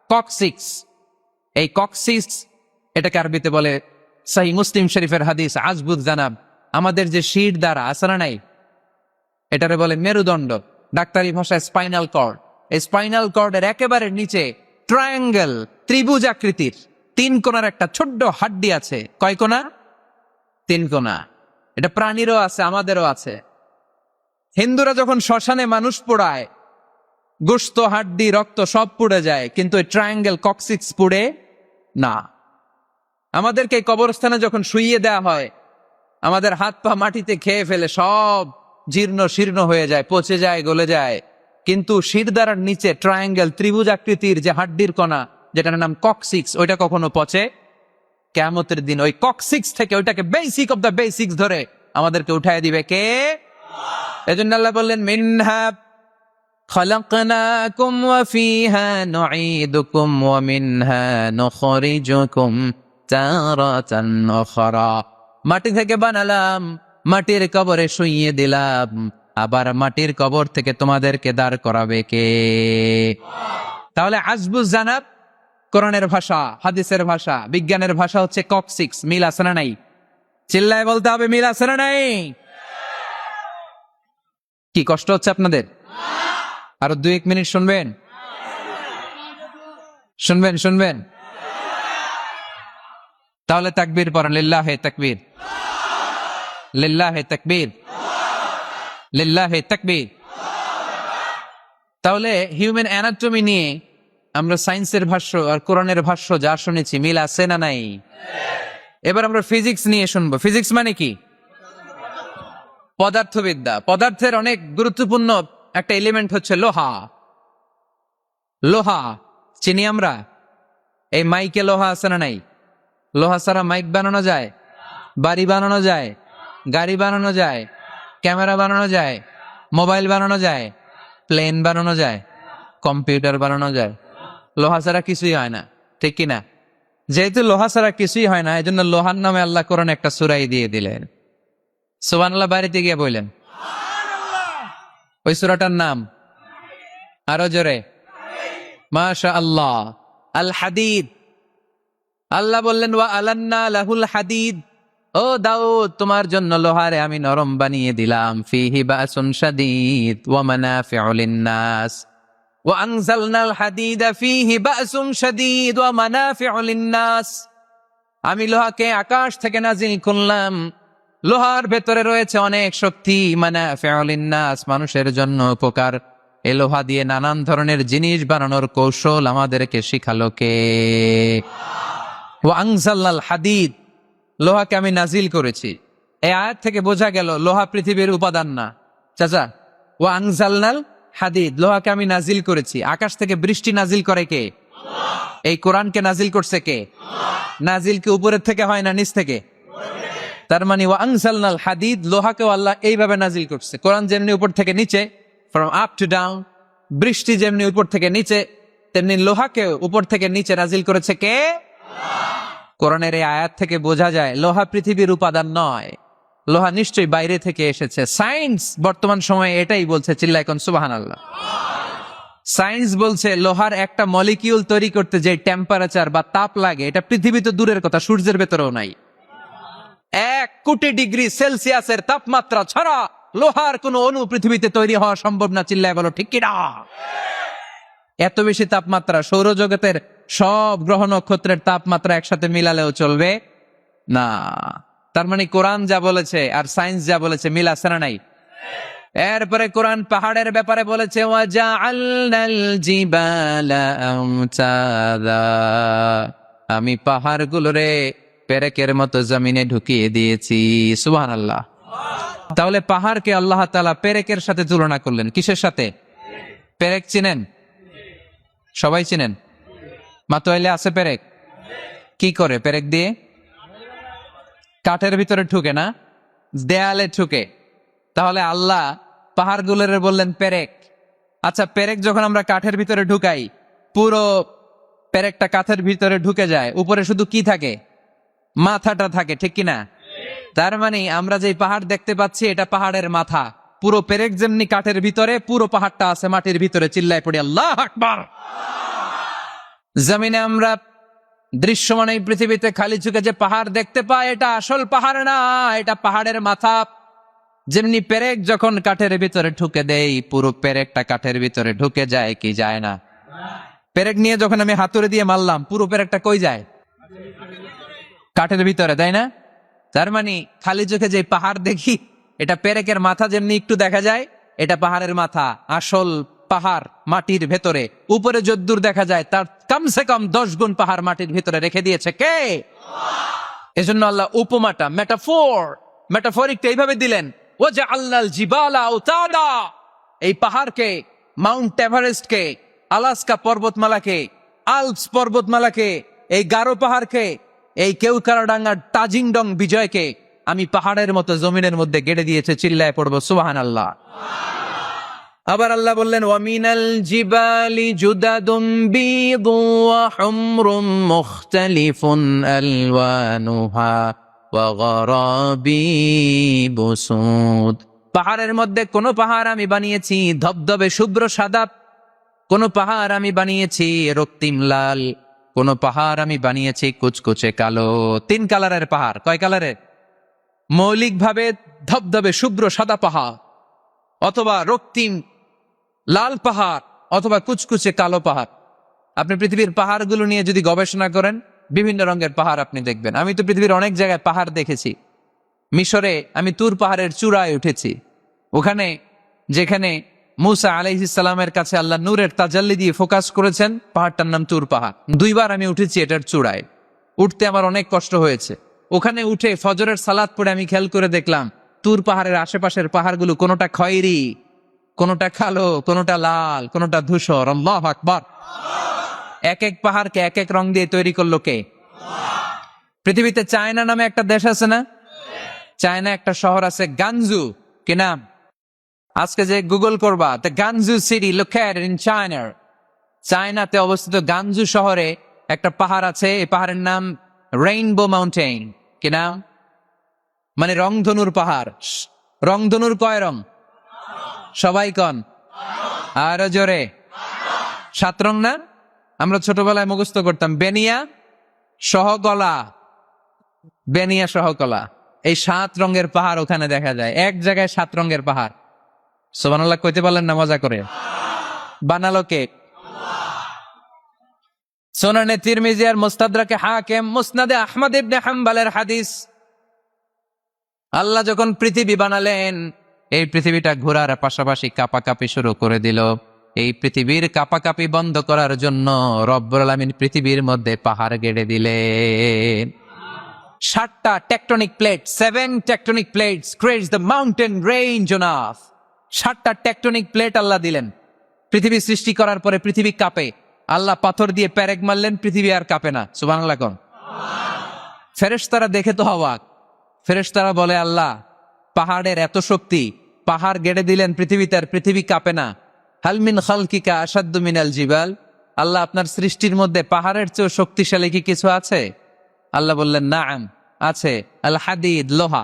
কক্সিক্স, এই কক্সিক্স এটাকে আরবিতে বলে সহিহ মুসলিম শরীফের হাদিস আজবুয জানাব। আমাদের যে শির দ্বারা আছে না নাই, এটারে বলে মেরুদণ্ড, ডাক্তারি ভাষায় স্পাইনাল কর্ড। এই স্পাইনাল কর্ডের একেবারে নিচে ট্রায়াঙ্গেল, ত্রিভুজ আকৃতির 3 কোণার একটা ছোট্ট হাড্ডি আছে। কয় কোণা? 3 কোণা। এটা প্রাণীরও আছে, আমাদেরও আছে। হিন্দুরা যখন শ্মশানে মানুষ পোড়ায়, গোশত, হাড্ডি, রক্ত সব পুড়ে যায়, কিন্তু ওই ট্রায়াঙ্গেল কক্সিক্স পুড়ে না। আমাদেরকে কবরস্থানে যখন শুইয়ে দেয়া হয়, আমাদের হাত পা মাটিতে খেয়ে ফেলে, সব জীর্ণ শীর্ণ হয়ে যায়, পচে যায়, গলে যায়, কিন্তু শিরদাঁড়ার নিচে ট্রায়াঙ্গেল, ত্রিভুজ আকৃতির যে হাড্ডির কণা, যেটার নাম কক্সিক্স, ওইটা কখনো পচে? কিয়ামতের দিন ওই কক্সিক্স থেকে, ওইটাকে বেসিক অফ দ্য বেসিক্স ধরে আমাদেরকে উঠায় দিবে কে? এজন্য আল্লাহ বললেন, মিনহা খালাকনাকুম ওয়া ফিহা নুঈদুকুম ওয়া মিনহা নুখরিজুকুম তারাতান উখরা। মাটি থেকে বানালাম, মাটির কবরে শুইয়ে দিলাম, আবার মাটির কবর থেকে তোমাদেরকে দাঁড় করাবে কে? তাহলে আজবুয জানাব কোরআনের ভাষা, হাদিসের ভাষা, বিজ্ঞানের ভাষা হচ্ছে কক্সিক্স। মিল আছে না নাই? চিল্লায় বলতে হবে, মিল আছে না নাই? কি কষ্ট হচ্ছে আপনাদের? আরো 2-1 মিনিট শুনবেন? শুনবেন? শুনবেন? তাহলে তাকবীর পড়েন, লিল্লাহে তাকবীর, লিল্লাহে তাকবীর, লিল্লাহে তাকবীর। তাহলে হিউম্যান অ্যানাটমি নিয়ে আমরা সায়েন্সের ভাষ্য আর কোরআনের ভাষ্য যা শুনেছি, মিল আছে না নাই? এবার আমরা ফিজিক্স নিয়ে শুনবো। ফিজিক্স মানে কি? পদার্থবিদ্যা। পদার্থের অনেক গুরুত্বপূর্ণ একটা এলিমেন্ট হচ্ছে লোহা। লোহা চিনি আমরা। এই মাইকে লোহা আছে না নাই? লোহা ছাড়া মাইক বানানো যায়, বাড়ি বানানো যায়, গাড়ি বানানো যায়, ক্যামেরা বানানো যায়, মোবাইল বানানো যায়, প্লেন বানানো যায়, কম্পিউটার বানানো যায়। লোহা ছাড়া কিছুই হয় না, ঠিক কিনা? যেহেতু লোহা ছাড়া কিছুই হয় না, এই জন্য লোহার নামে আল্লাহ কোরআন একটা সূরাই দিয়ে দিলেন। সুবহানাল্লাহ বাড়িতে গিয়ে বললেন। ওই সূরাটার নাম আরো জোরে, মাশাআল্লাহ, আল হাদিদ। আল্লাহ বললেন, ওয়া আলান্না লাহুল হাদিদ, ও দাউদ, তোমার জন্য লোহারে আমি নরম বানিয়ে দিলাম। ফিহি বাসুন শাদীদ ওয়া মানাফিউ লিন-নাস ওয়া আনজালনাল হাদিদা ফিহি বাসুন শাদীদ ওয়া মানাফিউ লিন-নাস। আমি লোহাকে আকাশ থেকে নাজিল করলাম, লোহার ভেতরে রয়েছে অনেক শক্তি। মানাফিউ লিন-নাস, মানুষের জন্য উপকার। এই লোহা দিয়ে নানান ধরনের জিনিস বানানোর কৌশল আমাদেরকে শিখালো কে? ওয়া আনজালনাল হাদিদ, লোহাকে আমি নাজিল করেছি। এই আয়াত থেকে বোঝা গেল লোহা পৃথিবীর উপাদান না। চাচা, ওয়া আনজালনাল হাদিদ, লোহাকে আমি নাজিল করেছি। আকাশ থেকে বৃষ্টি নাজিল করে কে? এই কোরআনকে নাজিল করছে কে? নাজিল কি উপরের থেকে হয় না নিচ থেকে? তার মানে ওয়া আনজালনাল হাদিদ, লোহাকেও আল্লাহ এইভাবে নাজিল করছে। কোরআন যেমনি উপর থেকে নিচে, ফ্রম আপ টু ডাউন, বৃষ্টি যেমনি উপর থেকে নিচে, তেমনি লোহাকেও উপর থেকে নিচে নাজিল করেছে কে? কোরআনের এই আয়াত থেকে বোঝা যায় লোহা পৃথিবীর উপাদান নয়, লোহা নিশ্চয়ই বাইরে থেকে এসেছে। সায়েন্স বর্তমান সময়ে এটাই বলছে, চিল্লায় কোন সুবহানাল্লাহ। সায়েন্স বলছে লোহার একটা মলিকিউল তৈরি করতে যে টেম্পারেচার বা তাপ লাগে, এটা পৃথিবী তো দূরের কথা, সূর্যের ভেতরেও নাই। 1,000,000,000 তাপমাত্রা ছাড়া লোহার কোন অণু পৃথিবীতে তৈরি হওয়া সম্ভব না। চিল্লায় বলো ঠিক কিনা? এত বেশি তাপমাত্রা, সৌরজগতের সব গ্রহ নক্ষত্রের তাপমাত্রা একসাথে মিলালেও চলবে না। তার মানে কোরআন যা বলেছে আর সায়েন্স যা বলেছে মিল আছে না নাই? এরপরে কোরআন পাহাড়ের ব্যাপারে বলেছে, ওয়াজআলনাল জিবালা আমসাদা, আমি পাহাড়গুলোরে পেরেকের মতো জমিনে ঢুকিয়ে দিয়েছি। সুবহানাল্লাহ। তাহলে পাহাড়কে আল্লাহ তাআলা পেরেকের সাথে তুলনা করলেন। কিসের সাথে? পেরেক চিনেন? সবাই চিনেন? মাতোয়াইলে আছে পেরেক? কি করে পেরেক দিয়ে? কাঠের ভিতরে ঢুকে না, দেয়ালে ঢুকে। তাহলে আল্লাহ পাহাড়গুলোরে বললেন পেরেক। আচ্ছা, পেরেক যখন আমরা কাঠের ভিতরে ঢুকাই, পুরো পেরেকটা কাঠের ভিতরে ঢুকে যায়, উপরে শুধু কি থাকে? মাথাটা থাকে, ঠিক কিনা? তার মানে আমরা যে পাহাড় দেখতে পাচ্ছি এটা পাহাড়ের মাথা। পুরো পেরেক যেমনি কাঠের ভিতরে, পুরো পাহাড়টা আছে মাটির ভিতরে। চিল্লায় পড়ি আল্লাহু আকবার। জমিনে আমরা দৃশ্যমান এই পৃথিবীতে খালি চোখে যে পাহাড় দেখতে পাই, এটা আসল পাহাড় না, এটা পাহাড়ের মাথা। যেমনি পেরেক যখন কাঠের ভিতরে ঢুকে দেই, পুরো পেরেকটা কাঠের ভিতরে ঢুকে যায় কি যায় না? পেরেক নিয়ে যখন আমি হাতুড়ি দিয়ে মারলাম, পুরো পেরেকটা কই যায়? কাঠের ভিতরে, তাই না? তার মানে খালি চোখে যে পাহাড় দেখি, এটা পেরেকের মাথা যেমনি একটু দেখা যায়, এটা পাহাড়ের মাথা। আসল পাহাড় মাটির ভেতরে, উপরে যদ্দূর দেখা যায় তার কমসে কম 10 গুণ পাহাড় মাটির ভিতরে রেখে দিয়েছে কে? এজন্য আল্লাহ উপমাটা, মেটাফরিকটা এইভাবে দিলেন, ওয়াজআলনাল জিবালা আওতাদা, এই পাহাড়কে, মাউন্ট এভারেস্টকে, আলাস্কা পর্বতমালাকে, আল্পস পর্বতমালাকে, এই গারো পাহাড়কে, এই কেওকারাডাঙ্গার তাজিংডং বিজয়কে আমি পাহাড়ের মতো জমিনের মধ্যে গেড়ে দিয়েছে। চিল্লায় পড়বো সুবহানাল্লাহ। আবার আল্লাহ বললেন, ওয়ামিনাল জিবালি জুদাদুম বিদু ওয়া হুমরুম মুখতালিফুন আলওয়ানুহা ওয়া গরাবিবু সুদ। পাহাড়ের মধ্যে কোন পাহাড় আমি বানিয়েছি ধবধবে শুভ্র সাদা, কোন পাহাড় আমি বানিয়েছি রক্তিম লাল, কোন পাহাড় আমি বানিয়েছি কুচকুচে কালো। 3 কালারের পাহাড়। কয় কালারের? মৌলিকভাবে ধবধবে শুভ্র সাদা পাহাড়, অথবা রক্তিম লাল পাহাড়, অথবা কুচকুচে কালো পাহাড়। আপনি পৃথিবীর পাহাড়গুলো নিয়ে যদি গবেষণা করেন, বিভিন্ন রঙের পাহাড় আপনি দেখবেন। আমি তো পৃথিবীর অনেক জায়গায় পাহাড় দেখেছি। মিশরে আমি তুর পাহাড়ের চূড়ায় উঠেছি। ওখানে যেখানে মুসা আলাইহিস সালামের কাছে আল্লাহ নূরের তাজাল্লি দিয়ে ফোকাস করেছেন, পাহাড়টার নাম তুর পাহাড়। 2 বার আমি উঠেছি এটার চূড়ায়। উঠতে আমার অনেক কষ্ট হয়েছে। ওখানে উঠে ফজরের সালাত পড়ে আমি খেয়াল করে দেখলাম তুর পাহাড়ের আশেপাশের পাহাড়গুলো কোনোটা খয়েরি, কোনোটা কালো, কোনোটা লাল, কোনোটা ধূসর। আল্লাহু আকবার। এক এক পাহাড়কে এক এক রং দিয়ে তৈরি করলো কে? পৃথিবীতে চায়না নামে একটা দেশ আছে না? চায়না একটা শহর আছে গানজু। কি নাম? আজকে যে গুগল করবা, the গানজু city located in China. চায়নাতে অবস্থিত গানজু শহরে একটা পাহাড় আছে। এই পাহাড়ের নাম রেইনবো মাউন্টেন। কি নাম? মানে রংধনুর পাহাড়। রংধনুর কয় রং? সবাই কন, আরো জোরে। 7 রং না? আমরা ছোটবেলায় মুখস্থ করতাম, বেনিয়া সহকলা, বেনিয়া সহকলা। এই 7 রঙের পাহাড় ওখানে দেখা যায়। এক জায়গায় 7 রঙের পাহাড়। সুবহানাল্লাহ কইতে পারলেন না? মজা করে বানালো কে? সুনানে তিরমিজি আর মুস্তাদরাকে হাকিম, মুসনাদে আহমদ ইবনে হাম্বলের হাদিস। আল্লাহ যখন পৃথিবী বানালেন, এই পৃথিবীটা ঘোরার পাশাপাশি কাঁপাকাঁপি শুরু করে দিল। এই পৃথিবীর কাঁপাকাঁপি বন্ধ করার জন্য রব্বুল আলামিন পৃথিবীর মধ্যে পাহাড় গেড়ে দিলেন। 7টা tectonic plate, 7 tectonic plates creates the mountain range on earth. 7টা টেকটনিক প্লেট আল্লাহ দিলেন। পৃথিবী সৃষ্টি করার পরে পৃথিবী কাঁপে। আল্লাহ পাথর দিয়ে পেরেক মারলেন, পৃথিবী আর কাঁপে না। সুবহানাল্লাহ কোন? ফেরেশতারা দেখে তো অবাক। ফেরেশতারা বলে, আল্লাহ পাহাড়ের এত শক্তি, পাহাড় গেড়ে দিলেন পৃথিবীতে, আর পৃথিবী কাঁপে না। হাল মিন খালকিকা আশাদ্দু মিনাল জিবাল। আল্লাহ আপনার সৃষ্টির মধ্যে পাহাড়ের চেয়ে শক্তিশালী কি কিছু আছে? আল্লাহ বললেন, নাআম, আছে। আল হাদিদ, লোহা।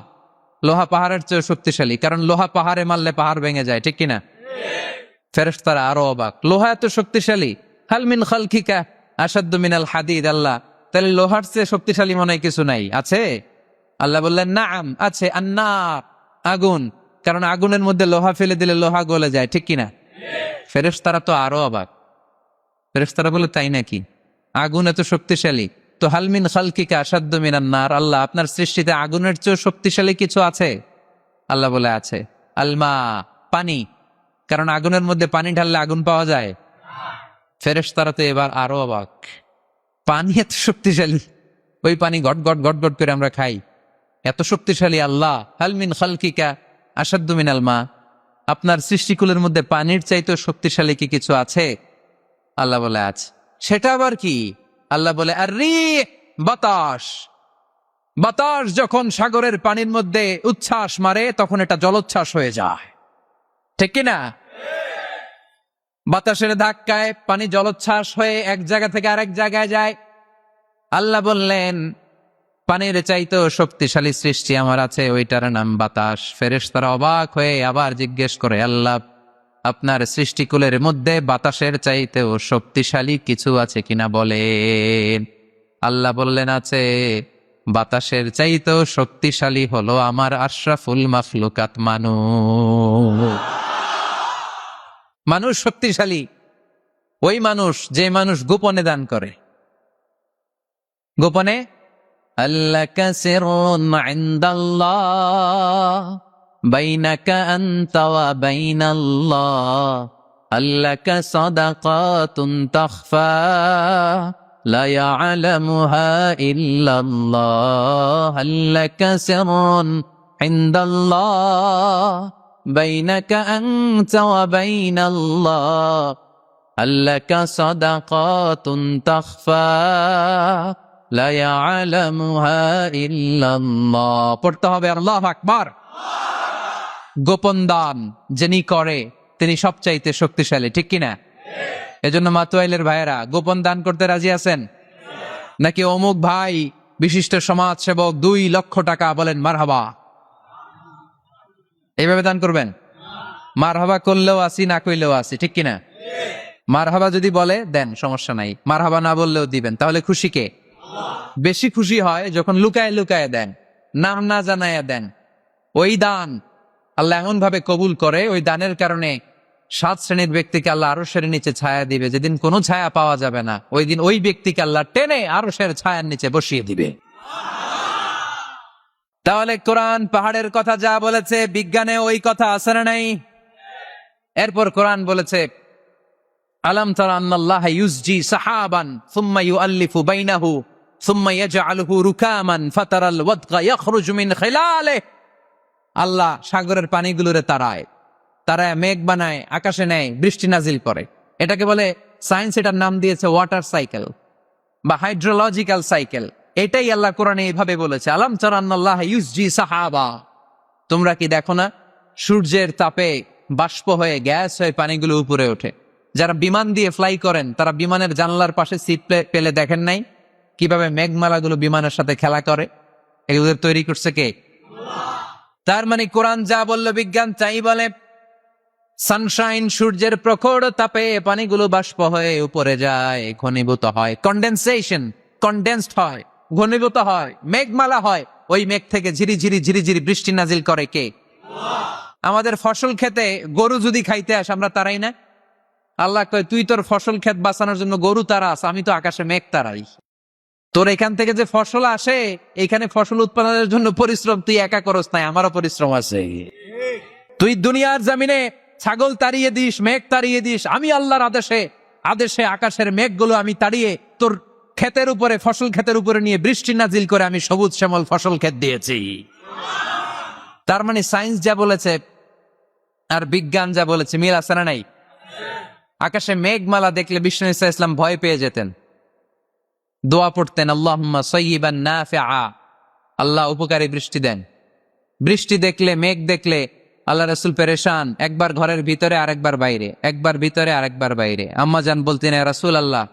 লোহা পাহাড়ের চেয়ে শক্তিশালী, কারণ লোহা পাহাড়ে মারলে পাহাড় ভেঙে যায়, ঠিক কিনা? ফেরেশতারা আরো অবাক, লোহা এত শক্তিশালী? হাল মিন খালকিকা আশাদ্দু মিনাল হাদিদ। আল্লাহ, তাহলে লোহার চেয়ে শক্তিশালী মনে হয় কিছু নাই? আছে। আল্লাহ বললেন নাম আছে, আন্নার আগুন, কারণ আগুনের মধ্যে লোহা ফেলে দিলে লোহা গলে যায়, ঠিক কিনা? ফেরেশতারা তো আরো অবাক। ফেরেশতারা বলে তাই নাকি? আগুন এত শক্তিশালী, তো হালমিন খালকিকা আসাদ্দ মিনান নার, আল্লাহ আপনার সৃষ্টিতে আগুনের চেয়েও শক্তিশালী কিছু আছে? আল্লাহ বলে আছে, আলমা পানি, কারণ আগুনের মধ্যে পানি ঢাললে আগুন পাওয়া যায়। ফেরেশতারা তো এবার আরো অবাক, পানি এত শক্তিশালী, ওই পানি গট গট গট গট করে আমরা খাই, এত শক্তিশালী আল্লাহ। হালমিন খালকিকা আসাদ্দু মিনাল মা, আপনার সৃষ্টিকুলের মধ্যে পানির চাইতেও শক্তিশালী কি কিছু আছে? আল্লাহ বলে আছে। সেটা আবার কি? আল্লাহ বলে আর রিহ, বাতাস। বাতাস যখন সাগরের পানির মধ্যে উচ্ছ্বাস মারে তখন এটা জলোচ্ছ্বাস হয়ে যায়, ঠিক কিনা? বাতাসের ধাক্কায় পানি জলোচ্ছ্বাস হয়ে এক জায়গা থেকে আরেক জায়গায় যায়। আল্লাহ বললেন পানির চাইতেও শক্তিশালী সৃষ্টি আমার আছে, ওইটার নাম বাতাস। ফেরেশতারা অবাক হয়ে আবার জিজ্ঞেস করে, আল্লাহ আপনার সৃষ্টিকুলের মধ্যে বাতাসের চাইতেও শক্তিশালী কিছু আছে কিনা বলেন। আল্লাহ বললেন আছে, বাতাসের চাইতেও শক্তিশালী হলো আমার আশরাফুল মাখলুকাত মানুষ। মানুষ শক্তিশালী, ওই মানুষ যে মানুষ গোপনে দান করে। গোপনে আল্লাকা সিররুন ইনদাল্লাহ বাইনাকা আনতা ওয়া বাইনাল্লাহ, আল্লাকা সাদাকাতুন তাখফা লা ইয়ালামুহা ইল্লাল্লাহ, আল্লাকা সিররুন ইনদাল্লাহ বাইনাকা আনতা ওয়া বাইনাল্লাহ, আল্লাকা সাদাকাতুন তাখফা লা ইয়ালামুহা ইল্লাল্লাহ। পড়তে হবে আল্লাহু আকবার। গোপন দান যিনি করে তিনি সবচাইতে শক্তিশালী, ঠিক কিনা? এজন্য মাতুয়াইলের ভাইয়েরা গোপন দান করতে রাজি আছেন নাকি? অমুক ভাই বিশিষ্ট সমাজ সেবক 2 লক্ষ টাকা, বলেন মারহাবা। এইভাবে দান করবেন? মারহাবা করলেও আসি, না কইলেও আসি, ঠিক কিনা? মারহাবা যদি বলে দেন, সমস্যা নাই। মারহাবা না বললেও দিবেন। তাহলে খুশি কে? বেশি খুশি হয় যখন লুকায় লুকায় দেন, নাম না জানায় দেন। ওই দান আল্লাহ এমন ভাবে কবুল করে, ওই দানের কারণে 7 শ্রেণীর ব্যক্তিকে আল্লাহ আরশের নিচে ছায়া দিবে। যেদিন কোনো ছায়া পাওয়া যাবে না, ওই দিন ওই ব্যক্তিকে আল্লাহ টেনে আরশের ছায়ার নিচে বসিয়ে দিবে। তাহলে কোরআন পাহাড়ের কথা যা বলেছে, বিজ্ঞানে ওই কথা আছে না নাই? এরপর কোরআন বলেছে আলাম তারা আন্নাল্লাহা ইউসজি সাহাবান সুম্মা ইউআল্লিফু বাইনাহু সুম্মা ইয়াজআলুহু রুকামান ফাতারাল ওয়াদকা ইয়াখরুজু মিন খিলালিহি, আল্লাহ সাগরের পানিগুলোরে তারায় মেঘ বানায়, আকাশে নেয়, বৃষ্টি নাজিল করে। এটাকে বলে সায়েন্স, এটার নাম দিয়েছে ওয়াটার সাইকেল বা হাইড্রোলজিক্যাল সাইকেল। এটাই আল্লাহ কোরআনে এইভাবে বলেছে, আলাম তারা আন্নাল্লাহা ইউসজি সাহাবা, তোমরা কি দেখো না সূর্যের তাপে বাষ্প হয়ে গ্যাস হয়ে পানিগুলো উপরে ওঠে। যারা বিমান দিয়ে ফ্লাই করেন তারা বিমানের জানলার পাশে সিট পেলে দেখেন নাই কিভাবে মেঘমালাগুলো বিমানের সাথে খেলা করে? এগুলো তৈরি করছে কে? তার মানে কোরআন যা বলল বিজ্ঞান তাই বলে। সানশাইন, সূর্যের প্রখর তাপে পানিগুলো বাষ্প হয়ে উপরে যায়, ঘনীভূত হয়, কন্ডেনসেশন, কন্ডেন্সড হয়, ঘনীভূত হয়, মেঘমালা হয়। ওই মেঘ থেকে ঝিরি ঝিরি ঝিরি ঝিরি বৃষ্টি নাজিল করে কে? আমাদের ফসল খেতে গরু যদি খাইতে আসে আমরা তারাই না? আল্লাহ কয় তুই তোর ফসল ক্ষেত বাঁচানোর জন্য গরু তারাস, আমি তো আকাশে মেঘ তারাই। তোর এখান থেকে যে ফসল আসে, এখানে ফসল উৎপাদনের জন্য পরিশ্রম তুই একা করস নাই, আমারও পরিশ্রম আছে। তুই দুনিয়ার জমিনে ছাগল তাড়িয়ে দিস, মেঘ তাড়িয়ে দিস, আমি আল্লাহর আদেশে আকাশের মেঘগুলো আমি তাড়িয়ে তোর ক্ষেতের উপরে, ফসল ক্ষেতের উপরে নিয়ে বৃষ্টি নাজিল করে আমি সবুজ শ্যামল ফসল ক্ষেত দিয়েছি। তার মানে সায়েন্স যা বলেছে আর বিজ্ঞান যা বলেছে মিল আছে না নাই? আকাশে মেঘমালা দেখলে বিষ্ণু ইসা ইসলাম ভয় পেয়ে যেতেন, দোয়া পড়তেন আল্লাহুম্মা সাইয়্যিবান নাফিআ, আল্লাহ উপকারী বৃষ্টি দেন। বৃষ্টি দেখলে, মেঘ দেখলে আল্লাহ রাসূল পেরেশান, একবার ঘরের ভিতরে আরেকবার বাইরে, একবার ভিতরে আরেকবার বাইরে। আম্মা জান বলতেন ইয়া রাসূলুল্লাহ,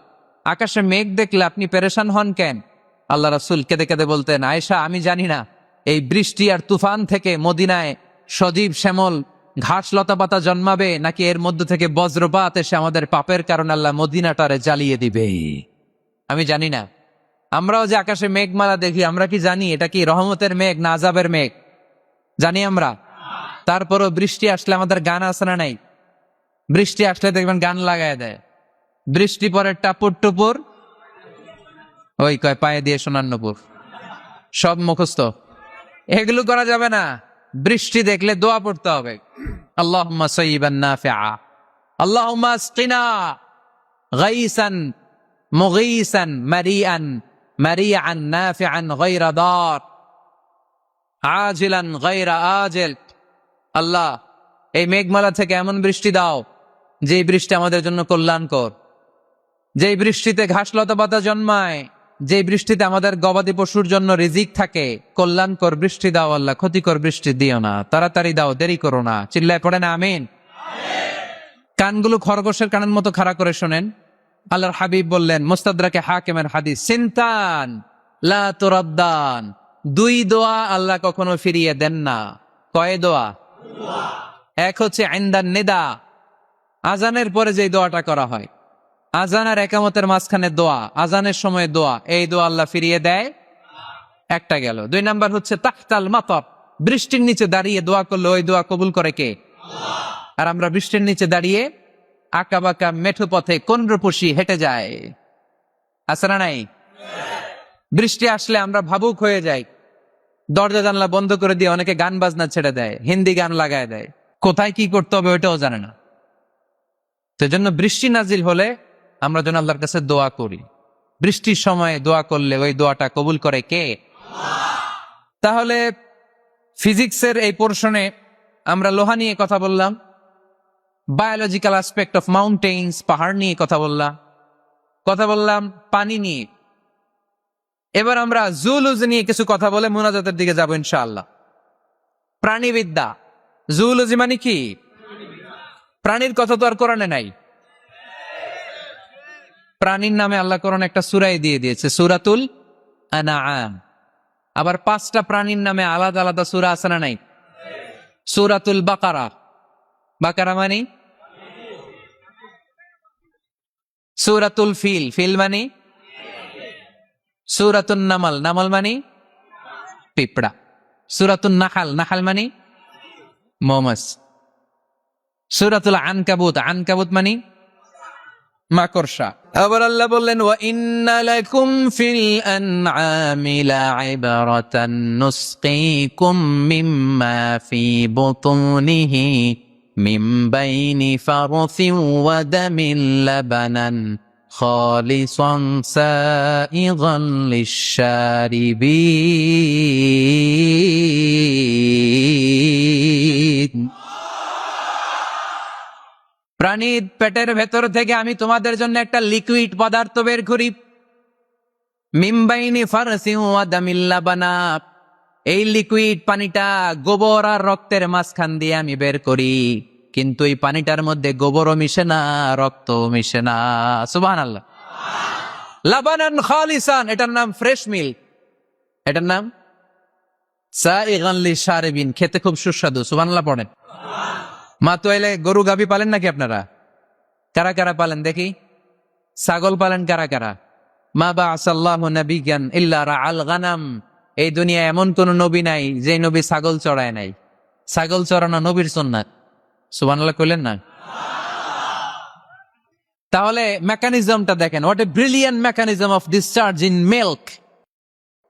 আকাশে মেঘ দেখলে আপনি পেরেশান হন কেন? আল্লাহ রাসূল কেঁদে কেঁদে বলতেন, আয়েশা আমি জানি না এই বৃষ্টি আর তুফান থেকে মদিনায় সজীব শ্যামল ঘাস লতা পাতা জন্মাবে নাকি এর মধ্য থেকে বজ্রপাত এসে আমাদের পাপের কারণে আল্লাহ মদিনাটারে জ্বালিয়ে দিবে, আমি জানি না। আমরাও যে আকাশে মেঘমালা দেখি, আমরা কি জানি এটা কি রহমতের মেঘ না আযাবের মেঘ? জানি আমরা? তারপরও বৃষ্টি আসলে আমাদের গান আছে না নাই? বৃষ্টি আসলে দেখবেন গান লাগায় দেয়। বৃষ্টি পরে টাপুর টুপুর, ওই কয় পায়ে দিয়ে সোনার নূপুর, সব মুখস্থ। এগুলো করা যাবে না। বৃষ্টি দেখলে দোয়া পড়তে হবে, আল্লাহুম্মা সাইয়্যিবান নাফিআ, আল্লাহুম্মা আসকিনা গাইসান মুগীসান মারিআন মারিআন নাফিআন গায়রা দার আজিলান গায়রা আজিল। আল্লাহ, এই মেঘমালা থেকে এমন বৃষ্টি দাও যে বৃষ্টি আমাদের জন্য কল্যাণকর, যেই বৃষ্টিতে ঘাসলতা পাতা জন্মায়, যে বৃষ্টিতে আমাদের গবাদি পশুর জন্য রিজিক থাকে। কল্যাণকর বৃষ্টি দাও আল্লাহ, ক্ষতিকর বৃষ্টি দিও না, তাড়াতাড়ি দাও, দেরি করো না। চিল্লায় পড়ে না আমিন। কানগুলো খরগোশের কানের মতো খাড়া করে শোনেন। আল্লাহর হাবিব বললেন, মুস্তাদরাকে হাকিমের হাদিস, সিনতান লা তুরাদ্দান, দুই দোয়া আল্লাহ কখনো ফিরিয়ে দেন না। কয় দোয়া? এক হচ্ছে ইনদান নিদা, আজানের পরে যে দোয়াটা করা হয়, আজান আর একামতের মাঝখানে দোয়া, আজানের সময় দোয়া, এই দোয়া আল্লাহ ফিরিয়ে দেয়, একটা গেল। দুই নাম্বার হচ্ছে তাহতাল মাতর, বৃষ্টির নিচে দাঁড়িয়ে দোয়া করলে ওই দোয়া কবুল করে কে? আর আমরা বৃষ্টির নিচে দাঁড়িয়ে আঁকা বাঁকা মেঠো পথে কোনরূপসী হেঁটে যায়, আছে না নাই? বৃষ্টি আসলে আমরা ভাবুক হয়ে যাই, দরজা জানলা বন্ধ করে দিয়ে অনেকে গান বাজনা ছেড়ে দেয়, হিন্দি গান লাগায় দেয়, কোথায় কি করতে হবে ওইটাও জানে না। সেজন্য বৃষ্টি নাজিল হলে আমরা যেন আল্লাহর কাছে দোয়া করি। বৃষ্টির সময় দোয়া করলে ওই দোয়াটা কবুল করে কে? তাহলে ফিজিক্সের এই পোর্শনে আমরা লোহা নিয়ে কথা বললাম, বায়োলজিক্যাল অ্যাসপেক্ট অফ মাউন্টেইনস, পাহাড় নিয়ে কথা বললাম পানি নিয়ে। এবার আমরা জুলজি নিয়ে কিছু কথা বলে মুনাজাতের দিকে যাব ইনশাআল্লাহ। প্রাণীবিদ্যা, জুলজি মানে কি? প্রাণীর কথা তো আর কোরআনে নাই। প্রাণীর নামে আল্লাহ কোরআন একটা সূরাই দিয়ে দিয়েছে, সূরাতুল আনআম। আবার 5টা প্রাণীর নামে আলাদা আলাদা সূরা আছে না নাই? সূরাতুল বাকারা, বাকারা মানে সূরাতুল ফিল, ফিল মানে সূরাতুন নামাল, নামাল মানে পিঁপড়া, সূরাতুন নাহাল, নাহাল মানে মৌমাছ, সূরাতুল আনকাবুত, আনকাবুত মানে মাকড়সা। আবার আল্লাহ বললেন, ওয়া ইন্না লাকুম ফিল আনআমি লাইবরাতান নুসকিকুম মিম্মা ফি বুতুনিহি মিন বাইনি ফারসিন ওয়া দামিন লাবানান খালিসান সাইগান লিশ-শারিবিন। প্রাণীর পেটের ভেতর থেকে আমি তোমাদের জন্য একটা লিকুইড পদার্থ বের করি, মিম্বাইনি ফারসিন ওয়া দামিল লাবানা, এই লিকুইড পানিটা গোবর আর রক্তের মাঝখান দিয়ে আমি বের করি, কিন্তু এই পানিটার মধ্যে গোবরও মিশে না, রক্তও মিশে না। সুবহানাল্লাহ। লাবানান খালিসান, এটার নাম ফ্রেশ মিল্ক, এটার নাম সাইগান লিশ-শারিবিন, খেতে খুব সুস্বাদু। সুবহানাল্লাহ পড়েন। মা তো এলে গরু গাভী পালেন নাকি আপনারা? কারা কারা পালেন দেখি? ছাগল পালেন কারা কারা? মা বা'আসাল্লাহু নাবিয়্যান ইল্লা রাআল গানাম, এই দুনিয়ায় এমন কোন নবী নাই যে নবী ছাগল চড়ায় নাই। ছাগল চড়ানো নবীর সুন্নাত। সুবহানাল্লাহ কইলেন না? তাহলে মেকানিজমটা দেখেন, what a brilliant mechanism of discharge in milk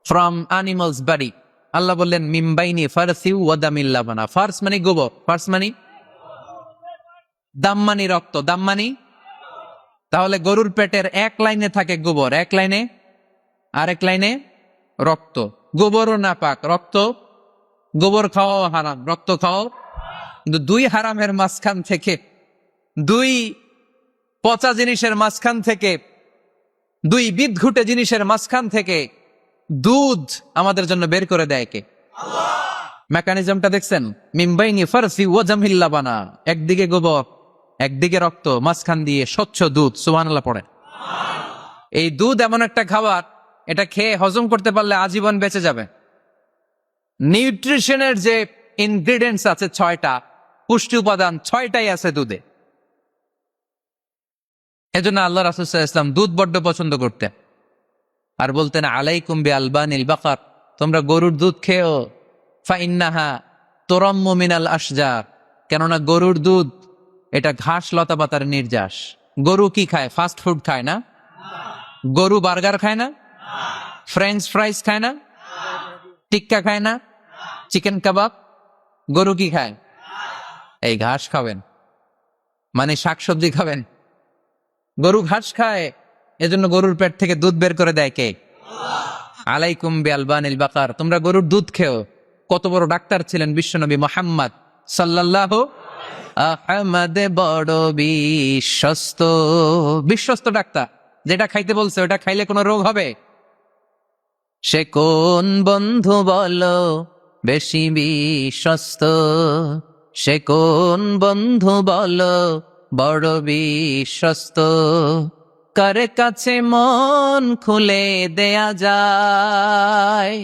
from animals body. আল্লাহ বললেন মিম্বাইনি ফারসি ওয়া দামিল লাবানা। ফার্স মানে গোবর, ফার্স মানে দাম্মানি রক্ত, দাম্মানি। তাহলে গরুর পেটের এক লাইনে থাকে গোবর, এক লাইনে, আরেক লাইনে রক্ত। গোবরও নাপাক, রক্ত, গোবর খাওয়াও হারাম, রক্ত খাওয়াও। কিন্তু দুই হারামের মাঝখান থেকে, দুই পচা জিনিসের মাঝখান থেকে, দুই বিদঘুটে জিনিসের মাঝখান থেকে দুধ আমাদের জন্য বের করে দেয় কে? মেকানিজমটা দেখছেন? মিম্বাইনি ফারসি ওয়া দামিল লাবানা, একদিকে গোবর একদিকে রক্ত, মাঝখান দিয়ে স্বচ্ছ দুধ। সুবহানাল্লাহ পড়ে। এই দুধ এমন একটা খাবার, এটা খেয়ে হজম করতে পারলে আজীবন বেঁচে যাবে। নিউট্রিশনের যে ইনগ্রেডিয়েন্টস আছে 6টা, পুষ্টি উপাদান 6টাই আছে দুধে। এজন্য আল্লাহ রাসূল সাল্লাল্লাহু আলাইহি ওয়াসাল্লাম দুধ বড্ড পছন্দ করতেন। আর বলতেন আলাইকুম বি আলবানিল বাকার, তোমরা গরুর দুধ খেও, ফাইন্নাহা তুরাম্মু মিনাল আশজার, কেননা গরুর দুধ এটা ঘাস লতা পাতার নির্যাস। গরু কি খায়? ফাস্ট ফুড খায় না? গরু বার্গার খায় না? ফ্রেঞ্চ ফ্রাইজ খায় না? টিক্কা খায় না? চিকেন কাবাব? গরু কি খায়? এই ঘাস খাবেন, মানে শাকসবজি খাবেন। গরু ঘাস খায়, এজন্য গরুর পেট থেকে দুধ বের করে দেয় কে? আলাইকুম বি আলবানিল বাকার, তোমরা গরুর দুধ খেও। কত বড় ডাক্তার ছিলেন বিশ্বনবী মুহাম্মদ সাল্লাল্লাহু আহমদ, বড় বিশ্বস্ত, বিশ্বস্ত ডাক্তার। যেটা খাইতে বলছে ওটা খাইলে কোনো রোগ হবে? সে কোন বন্ধু বলো বেশি বিশ্বস্ত, সে কোন বন্ধু বলো বড় বিশ্বস্ত, কার কাছে মন খুলে দেয়া যায়,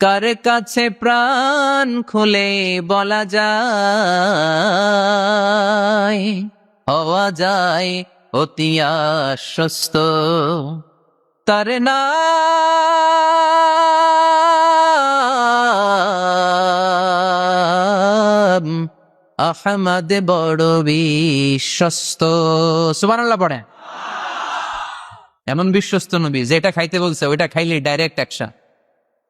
কার কাছে প্রাণ খুলে বলা যায়, হওয়া যায় অতি আশ্বস্ত, তার নাম আহমদ, বড় বিশ্বস্ত। সুবহানাল্লাহ পড়ে। এমন বিশ্বস্ত নবী যেটা খাইতে বলছে ওইটা খাইলে ডাইরেক্ট অ্যাকশন।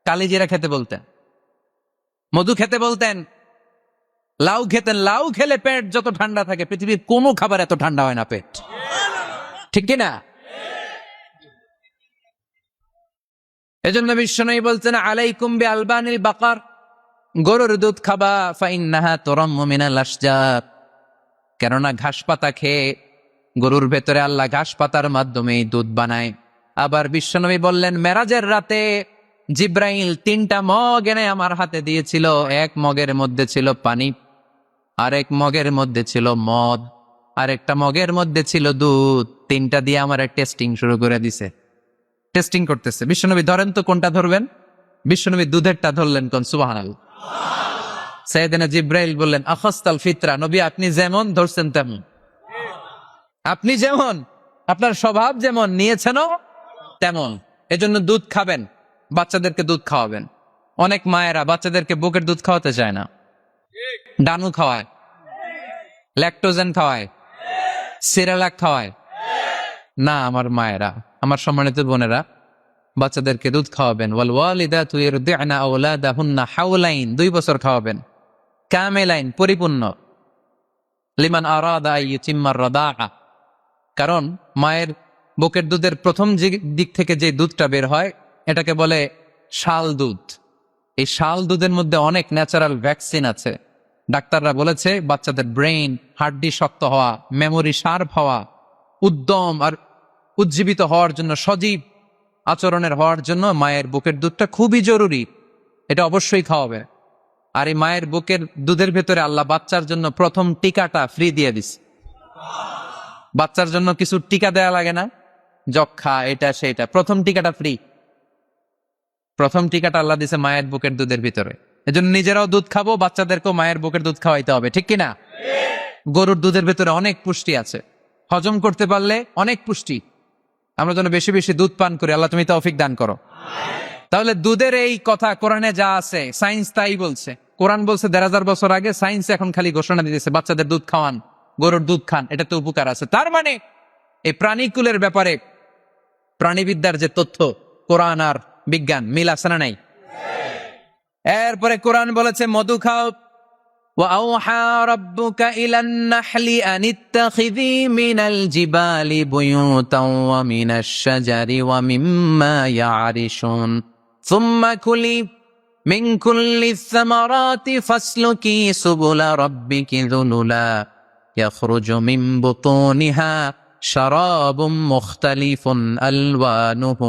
কালিজিরা খেতে বলতেন, মধু খেতে বলতেন, লাউ খেতেন। লাউ খেলে পেট যত ঠান্ডা থাকে পৃথিবীর কোনো খাবার এত ঠান্ডা হয় না পেট, ঠিক কিনা? এজন্য বিশ্বনবী বলছেন আলাইকুম বি আলবানিল বাকার, গরুর দুধ খাবা, ফাইন্নাহা তুরাম্মু মিনাল আশজার, কেননা ঘাস পাতা খেয়ে গরুর ভেতরে আল্লাহ ঘাস পাতার মাধ্যমে দুধ বানায়। আবার বিশ্বনবী বললেন মেরাজের রাতে জিব্রাইল 3টা মগ এনে আমার হাতে দিয়েছিল। এক মগের মধ্যে ছিল পানি, আরেক মগের মধ্যে ছিল মদ, আরেকটা মগের মধ্যে ছিল দুধ। 3টা দিয়ে আমার টেস্টিং শুরু করে দিছে, টেস্টিং করতেছে। বিশ্বনবী ধরেন তো কোনটা ধরবেন? বিশ্বনবী দুধেরটা ধরলেন। কোন? সুবহানাল্লাহ। সাইয়েদনা জিব্রাইল বললেন আখাস্তাল ফিতরা, নবী আপনি যেমন ধরছেন তেমন, আপনি যেমন, আপনার স্বভাব যেমন নিয়েছেনও তেমন। এজন্য দুধ খাবেন, বাচ্চাদেরকে দুধ খাওয়াবেন। অনেক মায়েরা বাচ্চাদেরকে বুকের দুধ খাওয়াতে চায় না, ডানু খাওয়ায়, ল্যাকটোজেন খাওয়ায়, সিরালাক খাওয়ায় না। আমার মায়েরা, আমার সম্মানিত বোনেরা, বাচ্চাদেরকে দুধ খাওয়াবেন। ওয়াল ওয়ালিদাতু ইরদি'না আওলাদাহুন্না হাওলাইন, 2 বছর খাওয়াবেন, কামিলাইন, পরিপূর্ণ, লিমান আরাদা আইয়ুতিম্মার রাদাআ, কারণ মায়ের বুকের দুধের প্রথম দিক থেকে যে দুধটা বের হয় এটাকে বলে শাল দুধ। এই শাল দুধের মধ্যে অনেক ন্যাচারাল ভ্যাকসিন আছে। ডাক্তাররা বলেছে বাচ্চাদের ব্রেইন, হাড্ডি শক্ত হওয়া, মেমোরি শার্প হওয়া, উদ্যম আর উজ্জীবিত হওয়ার জন্য, সজীব আচরণের হওয়ার জন্য মায়ের বুকের দুধটা খুবই জরুরি। এটা অবশ্যই খাওয়াবে। আর এই মায়ের বুকের দুধের ভেতরে আল্লাহ বাচ্চার জন্য প্রথম টিকাটা ফ্রি দিয়ে দিছে। বাচ্চার জন্য কিছু টিকা দেয়া লাগে না, যক্ষা, এটা সেটা, প্রথম টিকাটা ফ্রি। প্রথম টিকাটা আল্লাহ দিছে মায়ের বুকের দুধের ভিতরে। এজন্য নিজেরাও দুধ খাবো, বাচ্চাদেরকেও মায়ের বুকের দুধ খাওয়াইতে হবে, ঠিক কিনা? গরুর দুধের ভেতরে অনেক পুষ্টি আছে, হজম করতে পারলে অনেক পুষ্টি। আমরা যেন বেশি বেশি দুধ পান করি, আল্লাহ তুমি তৌফিক দান করো। তাহলে দুধের এই কথা কোরআনে যা আছে, সায়েন্স তাই বলছে। কোরআন বলছে 1,500 বছর আগে, সায়েন্স এখন খালি ঘোষণা দিতেছে বাচ্চাদের দুধ খাওয়ান, গরুর দুধ খান, এটাতে উপকার আছে। তার মানে এই প্রাণীকুলের ব্যাপারে প্রাণীবিদ্যার যে তথ্য, কোরআন আর বিজ্ঞান মিল আছে না নাই? এরপরে কোরআন বলেছে মধু খাও। وَأَوْحَى رَبُّكَ إِلَى النَّحْلِ أَنِ اتَّخِذِي مِنَ الْجِبَالِ بُيُوتًا وَمِنَ الشَّجَرِ وَمِمَّا يَعْرِشُونَ ثُمَّ كُلِي مِنْ كُلِّ الثَّمَرَاتِ فَاسْلُكِي سُبُلَ رَبِّكِ ذُلُلًا يَخْرُجُ مِنْ بُطُونِهَا شَرَابٌ مُخْتَلِفٌ أَلْوَانُهُ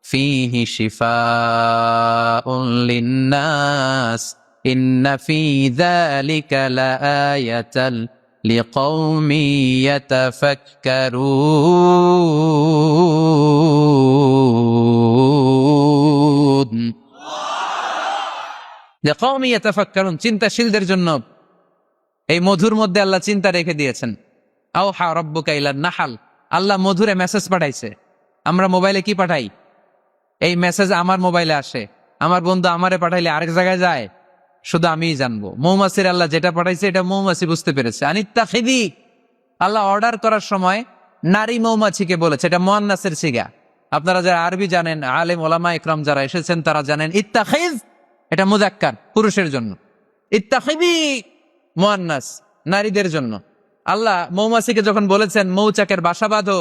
فِيهِ شِفَاءٌ لِلنَّاسِ إن في ذلك لآية لقوم يتفكرون لقوم يتفكرون, চিন্তাশীলদের জন্য এই মধুর মধ্যে আল্লাহ চিন্তা রেখে দিয়েছেন। আওহা রব্বুকা ইলান নাহাল, আল্লাহ মধুরে মেসেজ পাঠাইছে। আমরা মোবাইলে কি পাঠাই? এই মেসেজ আমার মোবাইলে আসে, আমার বন্ধু আমারে পাঠাইলে আরেক জায়গায় যায়, শুধু আমিই জানবো। মৌমাছির আল্লাহ যেটা পাঠাইছে এটা মৌমাছি বুঝতে পেরেছে। আনিত্তাখিদি, আল্লাহ অর্ডার করার সময় নারী মৌমাছিকে বলেছে, এটা মুয়ান্নাসের সিগা। আপনারা যারা আরবি জানেন, আলেম ওলামা ইকরাম যারা এসেছেন তারা জানেন ইত্তাখিজ এটা মুযাক্কার, পুরুষের জন্য। ইত্তাখিদি মুয়ান্নাস, নারীদের জন্য। আল্লাহ মৌমাছিকে যখন বলেছেন মৌচাকের বাসা বাঁধো,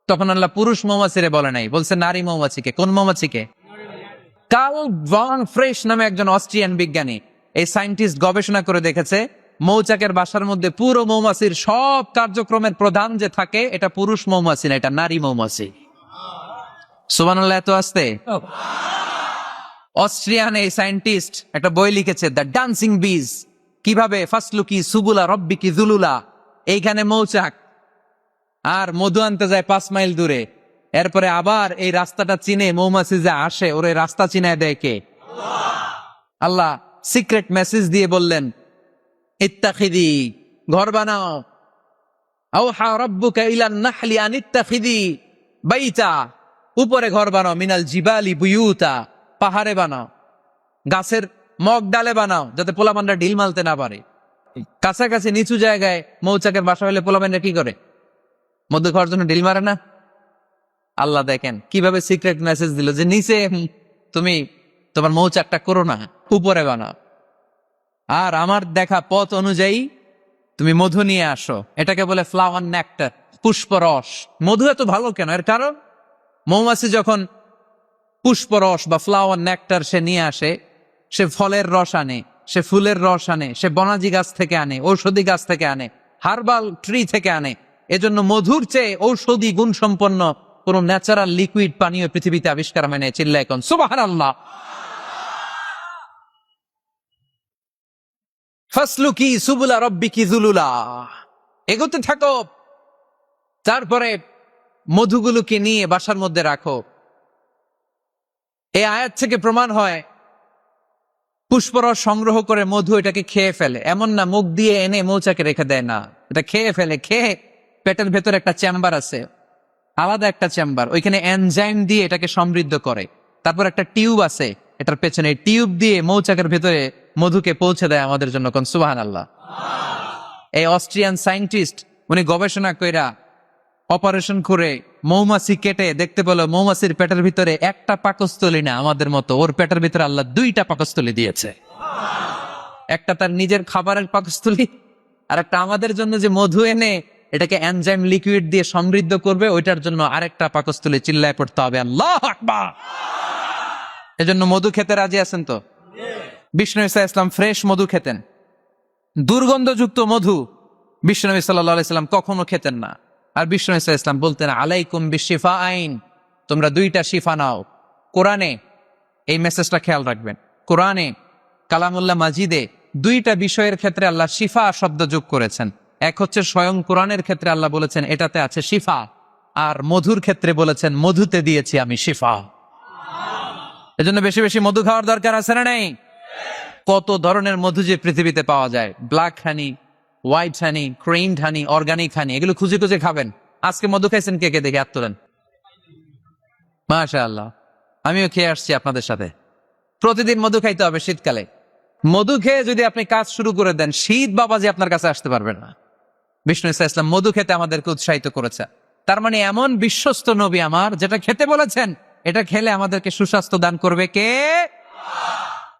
তখন আল্লাহ পুরুষ মৌমাছিরে বলে নাই, বলছে নারী মৌমাছিকে। কোন মৌমাছিকে? কার্ল ভন ফ্রেশ নামে একজন অস্ট্রিয়ান বিজ্ঞানী, এই সায়েন্টিস্ট গবেষণা করে দেখেছে মৌচাকের বাসার মধ্যে পুরো মৌমাছির সব কার্যক্রমের প্রধান যে থাকে এটা পুরুষ মৌমাছি না, এটা নারী মৌমাছি। সুবহানাল্লাহ, এত আসতে। অস্ট্রিয়ান এই সায়েন্টিস্ট একটা বই লিখেছে, দ্য ডান্সিং বিজ, কিভাবে ফাসলুকি সুবুলা রব্বিকি জুলুলা। এইখানে মৌচাক আর মধু আনতে যায় 5 মাইল দূরে, এরপরে আবার এই রাস্তাটা চিনে মৌমাছি যে আসে ওর রাস্তা চিনায় দেয় কে? আল্লাহ সিক্রেট মেসেজ দিয়ে বললেন ইত্তাখিদি, ঘর বানাও। আওহা রাব্বুকা ইলান নাহলি আন ইত্তাখিদি বাইতা, উপরে ঘর বানাও, মিনাল জিবালি বুয়ুতা, পাহাড়ে বানাও, গাছের মগ ডালে বানাও, যাতে পোলাপানরা ঢিল মালতে না পারে। কাছাকাছি নিচু জায়গায় মৌচাকের বাসা হলে পোলাপানরা কি করে? মধ্যে খাওয়ার জন্য ঢিল মারে না? আল্লাহ দেখেন কিভাবে সিক্রেট মেসেজ দিল যে নিচে তুমি তোমার মৌচাকটা করো না, উপরে বানাও। আর আমার দেখা পথ অনুযায়ী তুমি মধু নিয়ে আসো, এটাকে বলে ফ্লাওয়ার নেক্টার, পুষ্পরস। মধু এত ভালো কেন? এর কারণ মৌমাছি যখন পুষ্পরস বা ফ্লাওয়ার নেক্টার সে নিয়ে আসে, সে ফলের রস আনে, সে ফুলের রস আনে, সে বনাজি গাছ থেকে আনে, ঔষধি গাছ থেকে আনে, হার্বাল ট্রি থেকে আনে। এজন্য মধুর চেয়ে ঔষধি গুণ সম্পন্ন কোন ন্যাচারাল লিকুইড পানীয় পৃথিবীতে আবিষ্কার হয় না। চিল্লায় কোন সুবহানাল্লাহ। ফাসলুকি সুবুলা রব্বিকি যুলুলা, এগোতে থাকো। তারপরে মধুগুলোকে নিয়ে বাসার মধ্যে রাখো। এই আয়াত থেকে প্রমাণ হয় পুষ্পরস সংগ্রহ করে মধু এটাকে খেয়ে ফেলে, এমন না মুখ দিয়ে এনে মৌচাকে রেখে দেয়, না, এটা খেয়ে ফেলে। খেয়ে পেটের ভেতরে একটা চেম্বার আছে, আলাদা একটা চেম্বার, ওইখানে এনজাইম দিয়ে এটাকে সমৃদ্ধ করে। তারপর একটা টিউব আছে এটার পেছনে, টিউব দিয়ে মৌচাকের ভেতরে মধুকে পৌঁছে দেয় আমাদের জন্য। কোন সুবহানাল্লাহ। এই অস্ট্রিয়ান সায়েন্টিস্ট উনি গবেষণা কইরা অপারেশন করে মৌমাছি কেটে দেখতে পেল মৌমাছির পেটের ভিতরে একটা পাকস্থলী না আমাদের মতো, ওর পেটের ভিতরে আল্লাহ 2টা পাকস্থলী দিয়েছে। একটা তার নিজের খাবারের পাকস্থলী, আর একটা আমাদের জন্য যে মধু এনে এটাকে এনজাইম লিকুইড দিয়ে সমৃদ্ধ করবে, ওইটার জন্য আরেকটা পাকস্থলী। চিল্লায় পড়তে হবে আল্লাহু আকবার। এজন্য মধু খেতে রাজি আছেন তো? বিষ্ণু ঈসা ইসলাম ফ্রেশ মধু খেতেন, দুর্গন্ধযুক্ত মধু বিষ্ণু সাল্লাল্লাহু আলাইহি সাল্লাম কখনো খেতেন না। আর বিষ্ণু ঈসা ইসলাম বলতেন আলাইকুম বিশিফা আইন, তোমরা 2টা শিফা নাও। কোরআনে এই মেসেজটা খেয়াল রাখবেন, কোরআনে কালামুল্লাহ মাজিদে 2টা বিষয়ের ক্ষেত্রে আল্লাহ শিফা শব্দ যোগ করেছেন। এক হচ্ছে স্বয়ং কোরআনের ক্ষেত্রে আল্লাহ বলেছেন এটাতে আছে শিফা, আর মধুর ক্ষেত্রে বলেছেন মধুতে দিয়েছি আমি শিফা। এজন্য বেশি বেশি মধু খাওয়ার দরকার আছে না নাই? কত ধরনের মধু যে পৃথিবীতে পাওয়া যায়, ব্ল্যাক হানি, হোয়াইট হানি, ক্রিমড হানি, অর্গানিক হানি, এগুলো খুঁজে খুঁজে খাবেন। আজকে মধু খাইছেন কে কে? দেখে হাত তোলেন। মাশাআল্লাহ, আমিও খেয়ে আসছি আপনাদের সাথে। প্রতিদিন মধু খাইতে হবে শীতকালে। মধু খেয়ে যদি আপনি কাজ শুরু করে দেন, শীত বাবাজি আপনার কাছে আসতে পারবেন না। বিষ্ণু ঈসা ইসলাম মধু খেতে আমাদেরকে উৎসাহিত করেছে। তার মানে এমন বিশ্বস্ত নবী আমার, যেটা খেতে বলেছেন এটা খেলে আমাদেরকে সুস্বাস্থ্য দান করবে কে?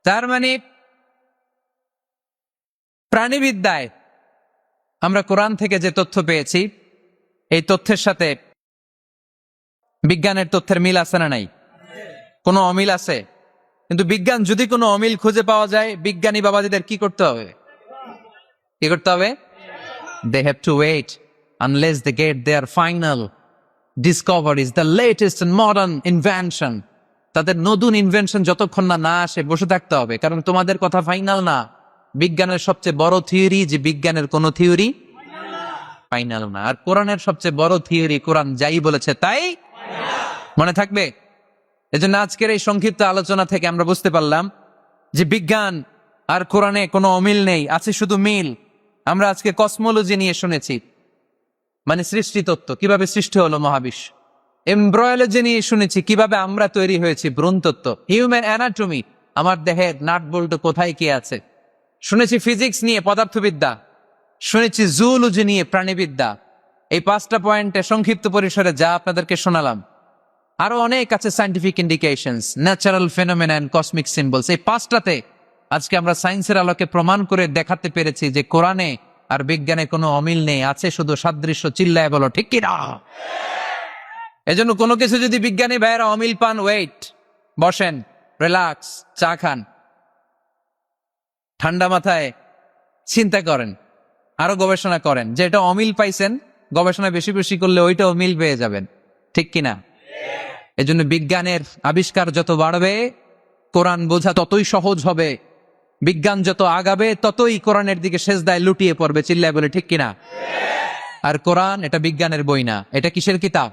তার মানে প্রাণীবিদ্যায় আমরা কোরআন থেকে যে তথ্য পেয়েছি, এই তথ্যের সাথে বিজ্ঞানের তথ্যের মিল আছে না নাই? কোনো অমিল আছে? কিন্তু বিজ্ঞান যদি কোনো অমিল খুঁজে পাওয়া যায়, বিজ্ঞানী বাবাজিদের কি করতে হবে? কি করতে হবে? They have to wait unless they get their final discoveries, the latest and modern invention. তাদের নতুন ইনভেনশন যতক্ষণ না আসে বসে থাকতে হবে, কারণ তোমাদের কথা ফাইনাল না। বিজ্ঞানের সবচেয়ে বড় থিওরি যে বিজ্ঞানের কোনো থিওরি ফাইনাল না। আর কোরআনের সবচেয়ে বড় থিওরি কোরআন যাই বলেছে তাই মনে থাকবে। এজন্য আজকের এই সংক্ষিপ্ত আলোচনা থেকে আমরা বুঝতে পারলাম যে বিজ্ঞান আর কোরআনে কোনো অমিল নেই, আছে শুধু মিল। আমরা আজকে কসমোলজি নিয়ে শুনেছি, মানে সৃষ্টি তত্ত্ব, কিভাবে সৃষ্টি হলো মহাবিশ্ব। এমব্রয়োলজি নিয়ে শুনেছি, কিভাবে আমরা তৈরি হয়েছি, ভ্রূণতত্ত্ব, হিউম্যান অ্যানাটমি, আমার দেহের নাট বল্টু কোথায় কি আছে। শুনেছি ফিজিক্স নিয়ে, পদার্থবিদ্যা। শুনেছি জুওলজি নিয়ে, প্রাণীবিদ্যা। এই 5টা পয়েন্টে সংক্ষিপ্ত পরিসরে যা আপনাদেরকে শোনালাম, আরো অনেক আছে, scientific indications, natural phenomena, cosmic symbols. এই 5টাতে আজকে আমরা সায়েন্সের আলোকে প্রমাণ করে দেখাতে পেরেছি যে কোরআনে আর বিজ্ঞানে কোনো অমিল নেই, আছে শুধু সাদৃশ্য। চিল্লায় বলো ঠিক কিনা? এজন্য কোনো কিছু যদি বিজ্ঞানী ভাইয়েরা অমিল পান, ওয়েট, বসেন, রিল্যাক্স, চা খান, ঠান্ডা মাথায় চিন্তা করেন, আরো গবেষণা করেন, যে এটা অমিল পাইছেন, গবেষণা বেশি বেশি করলে ওইটাও মিল পেয়ে যাবেন, ঠিক কিনা? এজন্য বিজ্ঞানের আবিষ্কার যত বাড়বে, কোরআন বোঝা ততই সহজ হবে। বিজ্ঞান যত আগাবে, ততই কোরআনের দিকে সেজদায় লুটিয়ে পড়বে। চিল্লায় বলে ঠিক কিনা? আর কোরআন এটা বিজ্ঞানের বই না, এটা কিসের কিতাব?